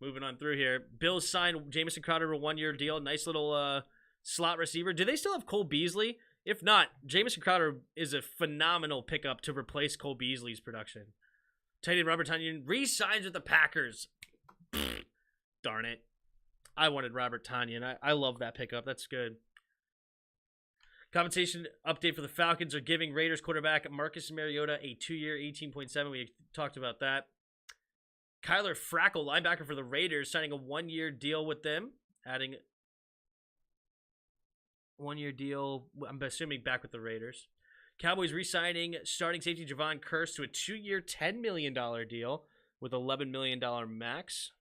Moving on through here. Bills signed Jamison Crowder to a 1-year deal. Nice little slot receiver. Do they still have Cole Beasley? If not, Jamison Crowder is a phenomenal pickup to replace Cole Beasley's production. Tight end Robert Tonyan re-signs with the Packers. Darn it. I wanted Robert Tonyan. I love that pickup. That's good. Compensation update for the Falcons are giving Raiders quarterback Marcus Mariota a 2-year, $18.7. We talked about that. Kyler Fackrell, linebacker for the Raiders, signing a 1-year deal with them. Adding 1-year deal, I'm assuming back with the Raiders. Cowboys re-signing starting safety Javon Curse to a 2-year, $10 million deal with $11 million max.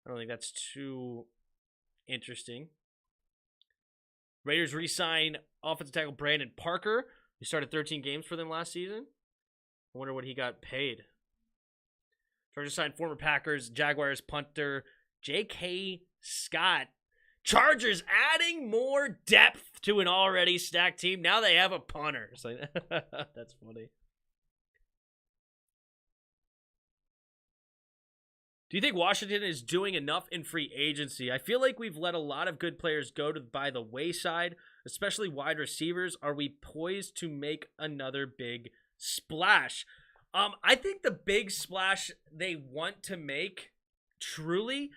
I don't think that's too interesting. Raiders re-sign offensive tackle Brandon Parker. He started 13 games for them last season. I wonder what he got paid. Chargers signed former Packers, Jaguars punter J.K. Scott. Chargers adding more depth to an already stacked team. Now they have a punter. It's like, that's funny. Do you think Washington is doing enough in free agency? I feel like we've let a lot of good players go by the wayside, especially wide receivers. Are we poised to make another big splash? I think the big splash they want to make truly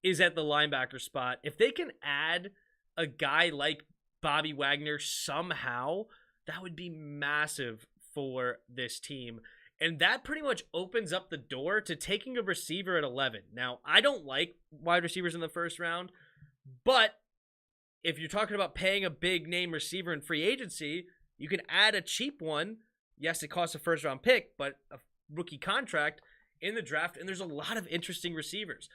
is at the linebacker spot. If they can add a guy like Bobby Wagner somehow, that would be massive for this team. And that pretty much opens up the door to taking a receiver at 11. Now, I don't like wide receivers in the first round, but if you're talking about paying a big name receiver in free agency, you can add a cheap one. Yes, it costs a first round pick, but a rookie contract in the draft, and there's a lot of interesting receivers.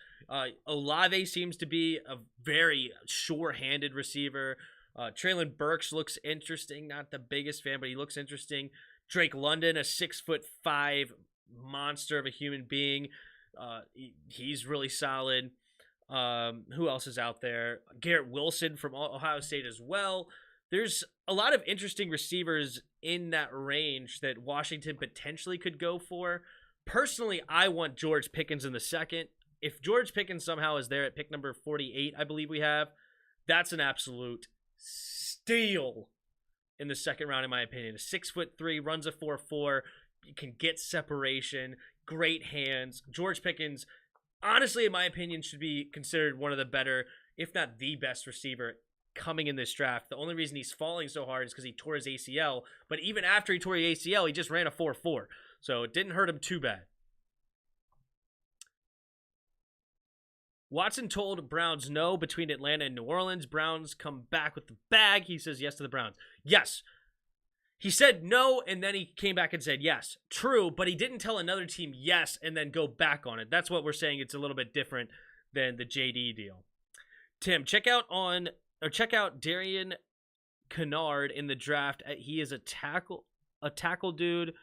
Olave seems to be a very sure-handed receiver. Traylon Burks looks interesting. Not the biggest fan, but he looks interesting. Drake London, a 6'5" monster of a human being. He's really solid. Who else is out there? Garrett Wilson from Ohio State as well. There's a lot of interesting receivers in that range that Washington potentially could go for. Personally, I want George Pickens in the second. If George Pickens somehow is there at pick number 48, I believe we have, that's an absolute steal in the second round, in my opinion. A 6'3", runs a 4.4, you can get separation, great hands. George Pickens, honestly, in my opinion, should be considered one of the better, if not the best receiver coming in this draft. The only reason he's falling so hard is because he tore his ACL. But even after he tore his ACL, he just ran a 4.4. So it didn't hurt him too bad. Watson told Browns no between Atlanta and New Orleans. Browns come back with the bag. He says yes to the Browns. Yes. He said no, and then he came back and said yes. True, but he didn't tell another team yes and then go back on it. That's what we're saying. It's a little bit different than the JD deal. Tim, check out Darian Kennard in the draft. He is a tackle dude.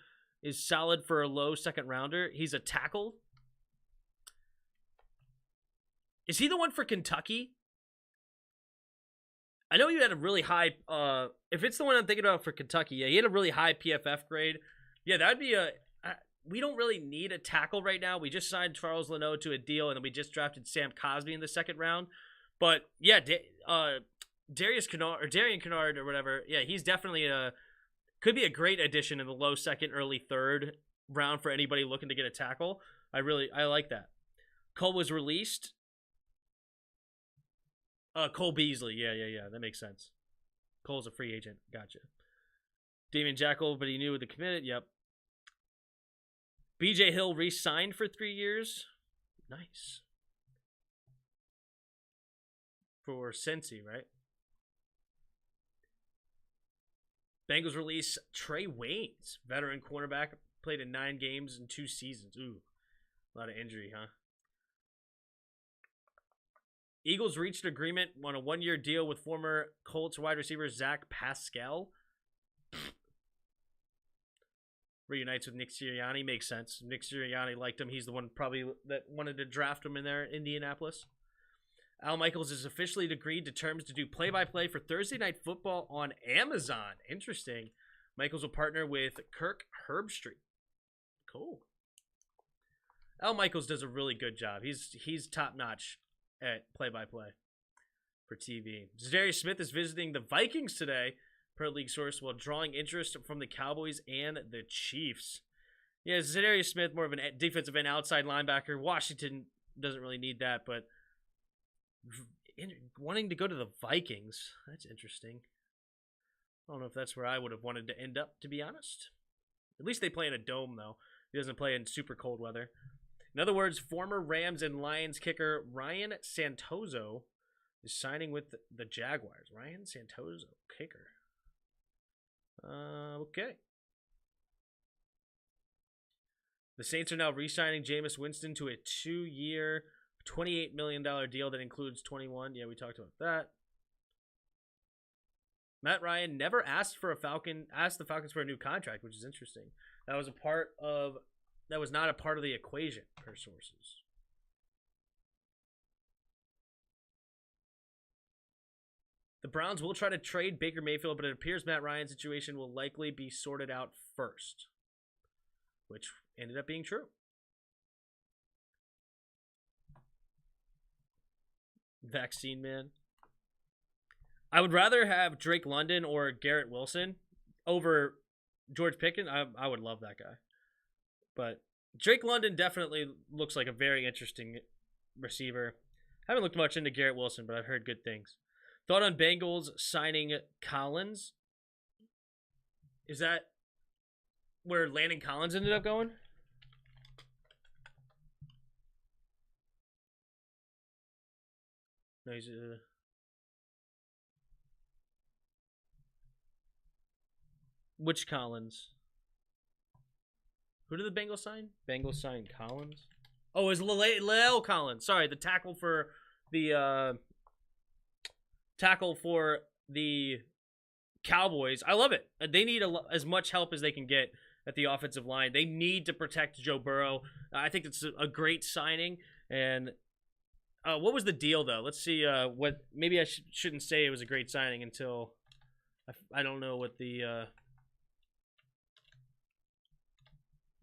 Is solid for a low second rounder. He's a tackle. Is he the one for Kentucky? I know you had a really high, if it's the one I'm thinking about for Kentucky, yeah, he had a really high PFF grade. Yeah, that'd be we don't really need a tackle right now. We just signed Charles Leno to a deal, and then we just drafted Sam Cosby in the second round. But, yeah, Darian Kennard or whatever. Yeah, he's definitely could be a great addition in the low second, early third round for anybody looking to get a tackle. I like that. Cole was released. Cole Beasley. Yeah. That makes sense. Cole's a free agent. Gotcha. Damian Jackal, but he knew the committed. Yep. BJ Hill re-signed for 3 years. Nice. For Cincy, right? Bengals release Trey Waynes, veteran cornerback, played in 9 games in 2 seasons. Ooh, a lot of injury, huh? Eagles reached agreement on a 1-year deal with former Colts wide receiver Zach Pascal. Reunites with Nick Sirianni. Makes sense. Nick Sirianni liked him. He's the one probably that wanted to draft him in there in Indianapolis. Al Michaels has officially agreed to terms to do play-by-play for Thursday Night Football on Amazon. Interesting. Michaels will partner with Kirk Herbstreit. Cool. Al Michaels does a really good job. He's top-notch at play-by-play for TV. Zadarius Smith is visiting the Vikings today, per league source, while drawing interest from the Cowboys and the Chiefs. Yeah, Zadarius Smith, more of a defensive end outside linebacker. Washington doesn't really need that, but wanting to go to the Vikings, that's interesting. I don't know if that's where I would have wanted to end up, to be honest. At least they play in a dome, though. He doesn't play in super cold weather. In other words, former Rams and Lions kicker Ryan Santoso is signing with the Jaguars. Ryan Santoso, kicker. Okay. The Saints are now re-signing Jameis Winston to a 2-year, $28 million deal that includes 21. Yeah, we talked about that. Matt Ryan never asked the Falcons for a new contract, which is interesting. That was not a part of the equation, per sources. The Browns will try to trade Baker Mayfield, but it appears Matt Ryan's situation will likely be sorted out first, which ended up being true. Vaccine man. I would rather have Drake London or Garrett Wilson over George Pickens. I would love that guy. But Drake London definitely looks like a very interesting receiver. Haven't looked much into Garrett Wilson, but I've heard good things. Thought on Bengals signing Collins. Is that where Landon Collins ended up going? No, he's which Collins? Who did the Bengals sign? Bengals signed Collins. Oh, it was Lael Collins. Sorry, the tackle for the Cowboys. I love it. They need as much help as they can get at the offensive line. They need to protect Joe Burrow. I think it's a great signing. And what was the deal, though? Let's see. Maybe I shouldn't say it was a great signing until I don't know what the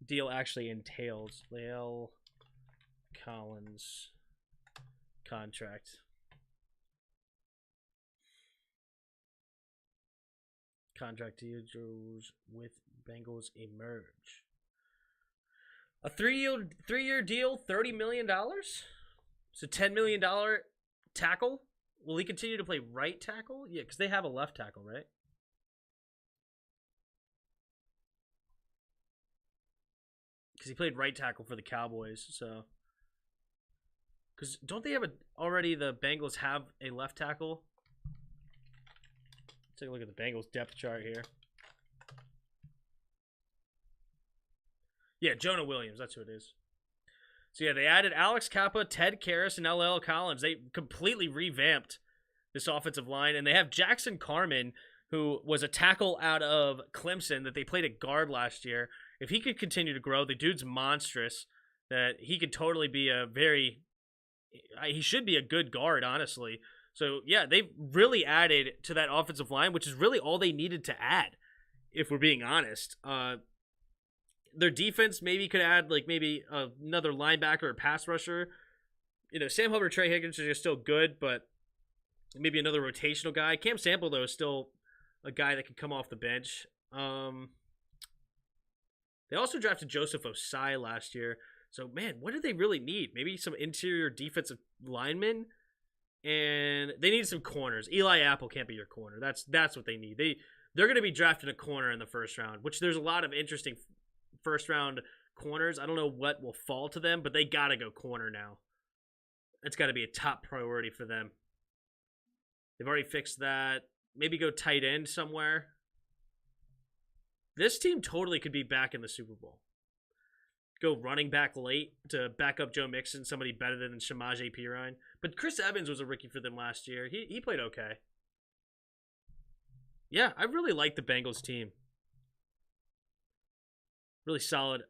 deal actually entails. Lael Collins contract. Contract deals with Bengals emerge. A three-year deal, $30 million? So $10 million tackle? Will he continue to play right tackle? Yeah, because they have a left tackle, right? Because he played right tackle for the Cowboys, so. Because don't they have already the Bengals have a left tackle? Take a look at the Bengals depth chart here. Yeah, Jonah Williams, that's who it is. So yeah, they added Alex Kappa, Ted Karras, and LL Collins. They completely revamped this offensive line, and they have Jackson Carman, who was a tackle out of Clemson that they played at guard last year. If he could continue to grow, the dude's monstrous. That he could totally be he should be a good guard, honestly. So, yeah, they've really added to that offensive line, which is really all they needed to add, if we're being honest. Their defense maybe could add, maybe another linebacker or pass rusher. You know, Sam Hubbard, Trey Higgins are still good, but maybe another rotational guy. Cam Sample, though, is still a guy that could come off the bench. They also drafted Joseph Osai last year. So, man, what do they really need? Maybe some interior defensive linemen? And they need some corners. Eli Apple can't be your corner. That's what they need. They're going to be drafting a corner in the first round, which there's a lot of interesting first-round corners. I don't know what will fall to them, but they got to go corner now. That's got to be a top priority for them. They've already fixed that. Maybe go tight end somewhere. This team totally could be back in the Super Bowl. Go running back late to back up Joe Mixon, somebody better than Samaje Perine. But Chris Evans was a rookie for them last year. He played okay. Yeah, I really like the Bengals team. Really solid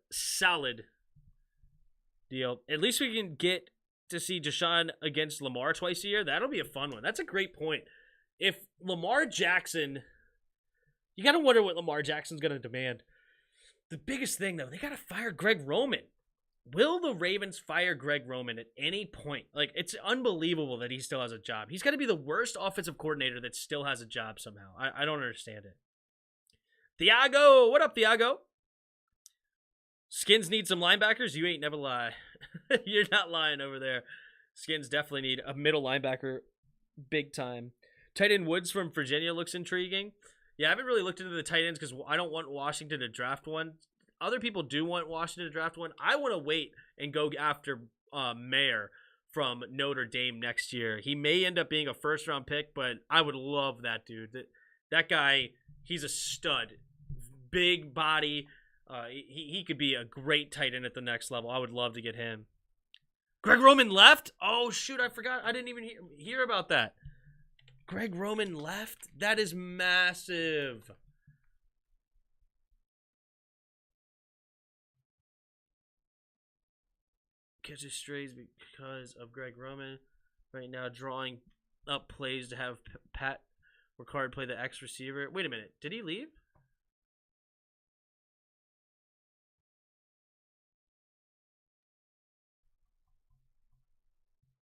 deal. At least we can get to see Deshaun against Lamar twice a year. That'll be a fun one. That's a great point. If Lamar Jackson... You got to wonder what Lamar Jackson's going to demand. The biggest thing, though, they got to fire Greg Roman. Will the Ravens fire Greg Roman at any point? Like, it's unbelievable that he still has a job. He's got to be the worst offensive coordinator that still has a job somehow. I don't understand it. Thiago, what up, Thiago? Skins need some linebackers? You ain't never lie. You're not lying over there. Skins definitely need a middle linebacker big time. Tight end Woods from Virginia looks intriguing. Yeah, I haven't really looked into the tight ends because I don't want Washington to draft one. Other people do want Washington to draft one. I want to wait and go after Mayer from Notre Dame next year. He may end up being a first-round pick, but I would love that dude. That guy, he's a stud. Big body. He could be a great tight end at the next level. I would love to get him. Greg Roman left? Oh, shoot, I forgot. I didn't even hear about that. Greg Roman left? That is massive. Catches strays because of Greg Roman. Right now drawing up plays to have Pat Ricard play the X receiver. Wait a minute. Did he leave?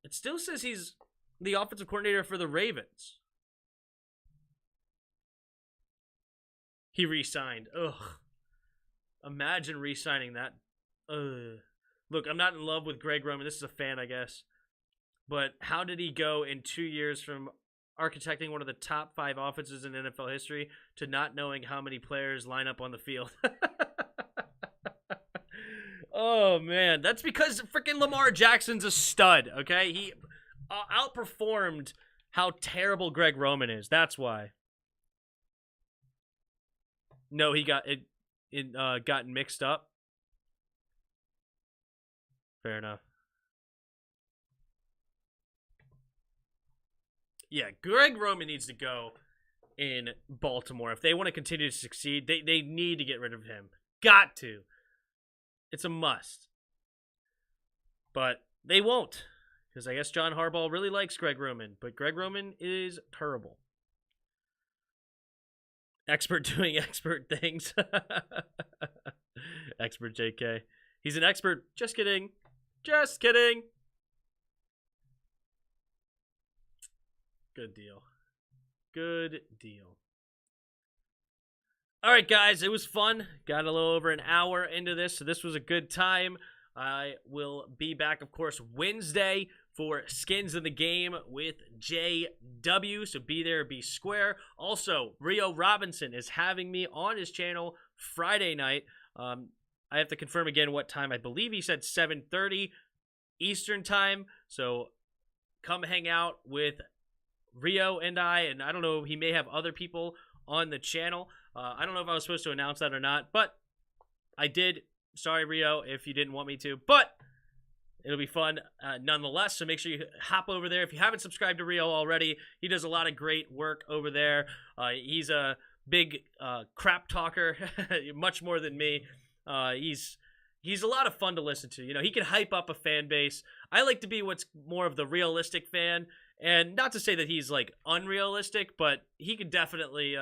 It still says he's the offensive coordinator for the Ravens. He re-signed. Ugh. Imagine re-signing that. Ugh. Look, I'm not in love with Greg Roman. This is a fan, I guess. But how did he go in 2 years from architecting one of the top 5 offenses in NFL history to not knowing how many players line up on the field? Oh, man. That's because freaking Lamar Jackson's a stud, okay? He outperformed how terrible Greg Roman is. That's why. No, he got gotten mixed up. Fair enough. Yeah, Greg Roman needs to go in Baltimore. If they want to continue to succeed, they need to get rid of him. Got to. It's a must. But they won't. Because I guess John Harbaugh really likes Greg Roman. But Greg Roman is terrible. Expert doing expert things. Expert JK. He's an expert. Just kidding. Just kidding. Good deal. Good deal. All right, guys. It was fun. Got a little over an hour into this, so this was a good time. I will be back, of course, Wednesday for Skins in the Game with JW. So be there, be square. Also, Rio Robinson is having me on his channel Friday night. I have to confirm again what time. I believe he said 7:30 Eastern time. So come hang out with Rio and I don't know, he may have other people on the channel. I don't know if I was supposed to announce that or not, but I did. Sorry, Rio, if you didn't want me to, but it'll be fun nonetheless. So make sure you hop over there. If you haven't subscribed to Rio already, he does a lot of great work over there. He's a big crap talker, much more than me. He's a lot of fun to listen to. You know, he can hype up a fan base. I like to be what's more of the realistic fan, and not to say that he's like unrealistic, but he can definitely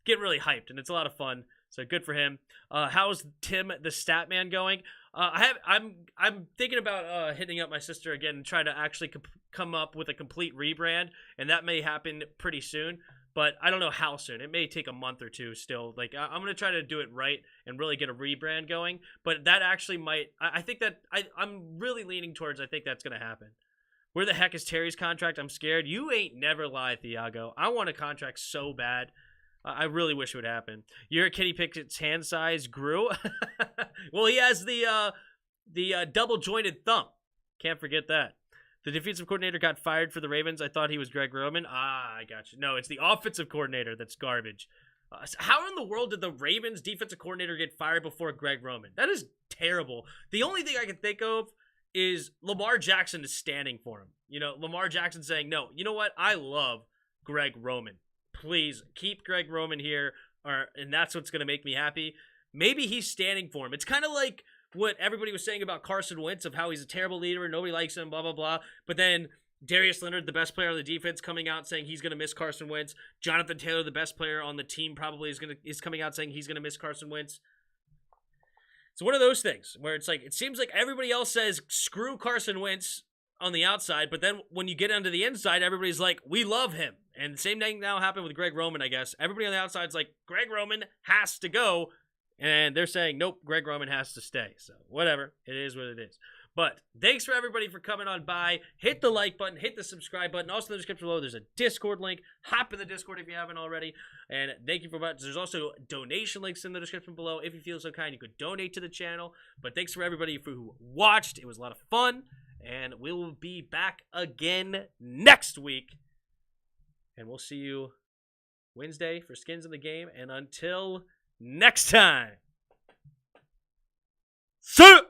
get really hyped, and it's a lot of fun. So good for him. How's Tim the Statman going? I'm thinking about hitting up my sister again and try to actually come up with a complete rebrand, and that may happen pretty soon. But I don't know how soon. It may take a month or two still. Like, I'm going to try to do it right and really get a rebrand going. But that actually might, I think that, I'm really leaning towards, I think that's going to happen. Where the heck is Terry's contract? I'm scared. You ain't never lie, Thiago. I want a contract so bad. I really wish it would happen. Your Kenny Pickett's hand size grew. Well, he has the double-jointed thumb. Can't forget that. The defensive coordinator got fired for the Ravens. I thought he was Greg Roman. I got you. No, it's the offensive coordinator that's garbage. How in the world did the Ravens defensive coordinator get fired before Greg Roman? That is terrible. The only thing I can think of is Lamar Jackson is standing for him. You know, Lamar Jackson saying, no, you know what? I love Greg Roman. Please keep Greg Roman here, and that's what's going to make me happy. Maybe he's standing for him. It's kind of like what everybody was saying about Carson Wentz, of how he's a terrible leader and nobody likes him, blah, blah, blah. But then Darius Leonard, the best player on the defense, coming out saying he's going to miss Carson Wentz. Jonathan Taylor, the best player on the team, probably is coming out saying he's going to miss Carson Wentz. It's one of those things where it's like, it seems like everybody else says screw Carson Wentz on the outside, but then when you get onto the inside, everybody's like, we love him. And the same thing now happened with Greg Roman, I guess. Everybody on the outside's like, Greg Roman has to go. And they're saying, nope, Greg Roman has to stay. So whatever, it is what it is. But thanks for everybody for coming on by. Hit the like button, hit the subscribe button. Also in the description below, there's a Discord link. Hop in the Discord if you haven't already. And thank you for much. There's also donation links in the description below. If you feel so kind, you could donate to the channel. But thanks for everybody who watched. It was a lot of fun. And we will be back again next week. And we'll see you Wednesday for Skins in the Game. And until next time. See ya!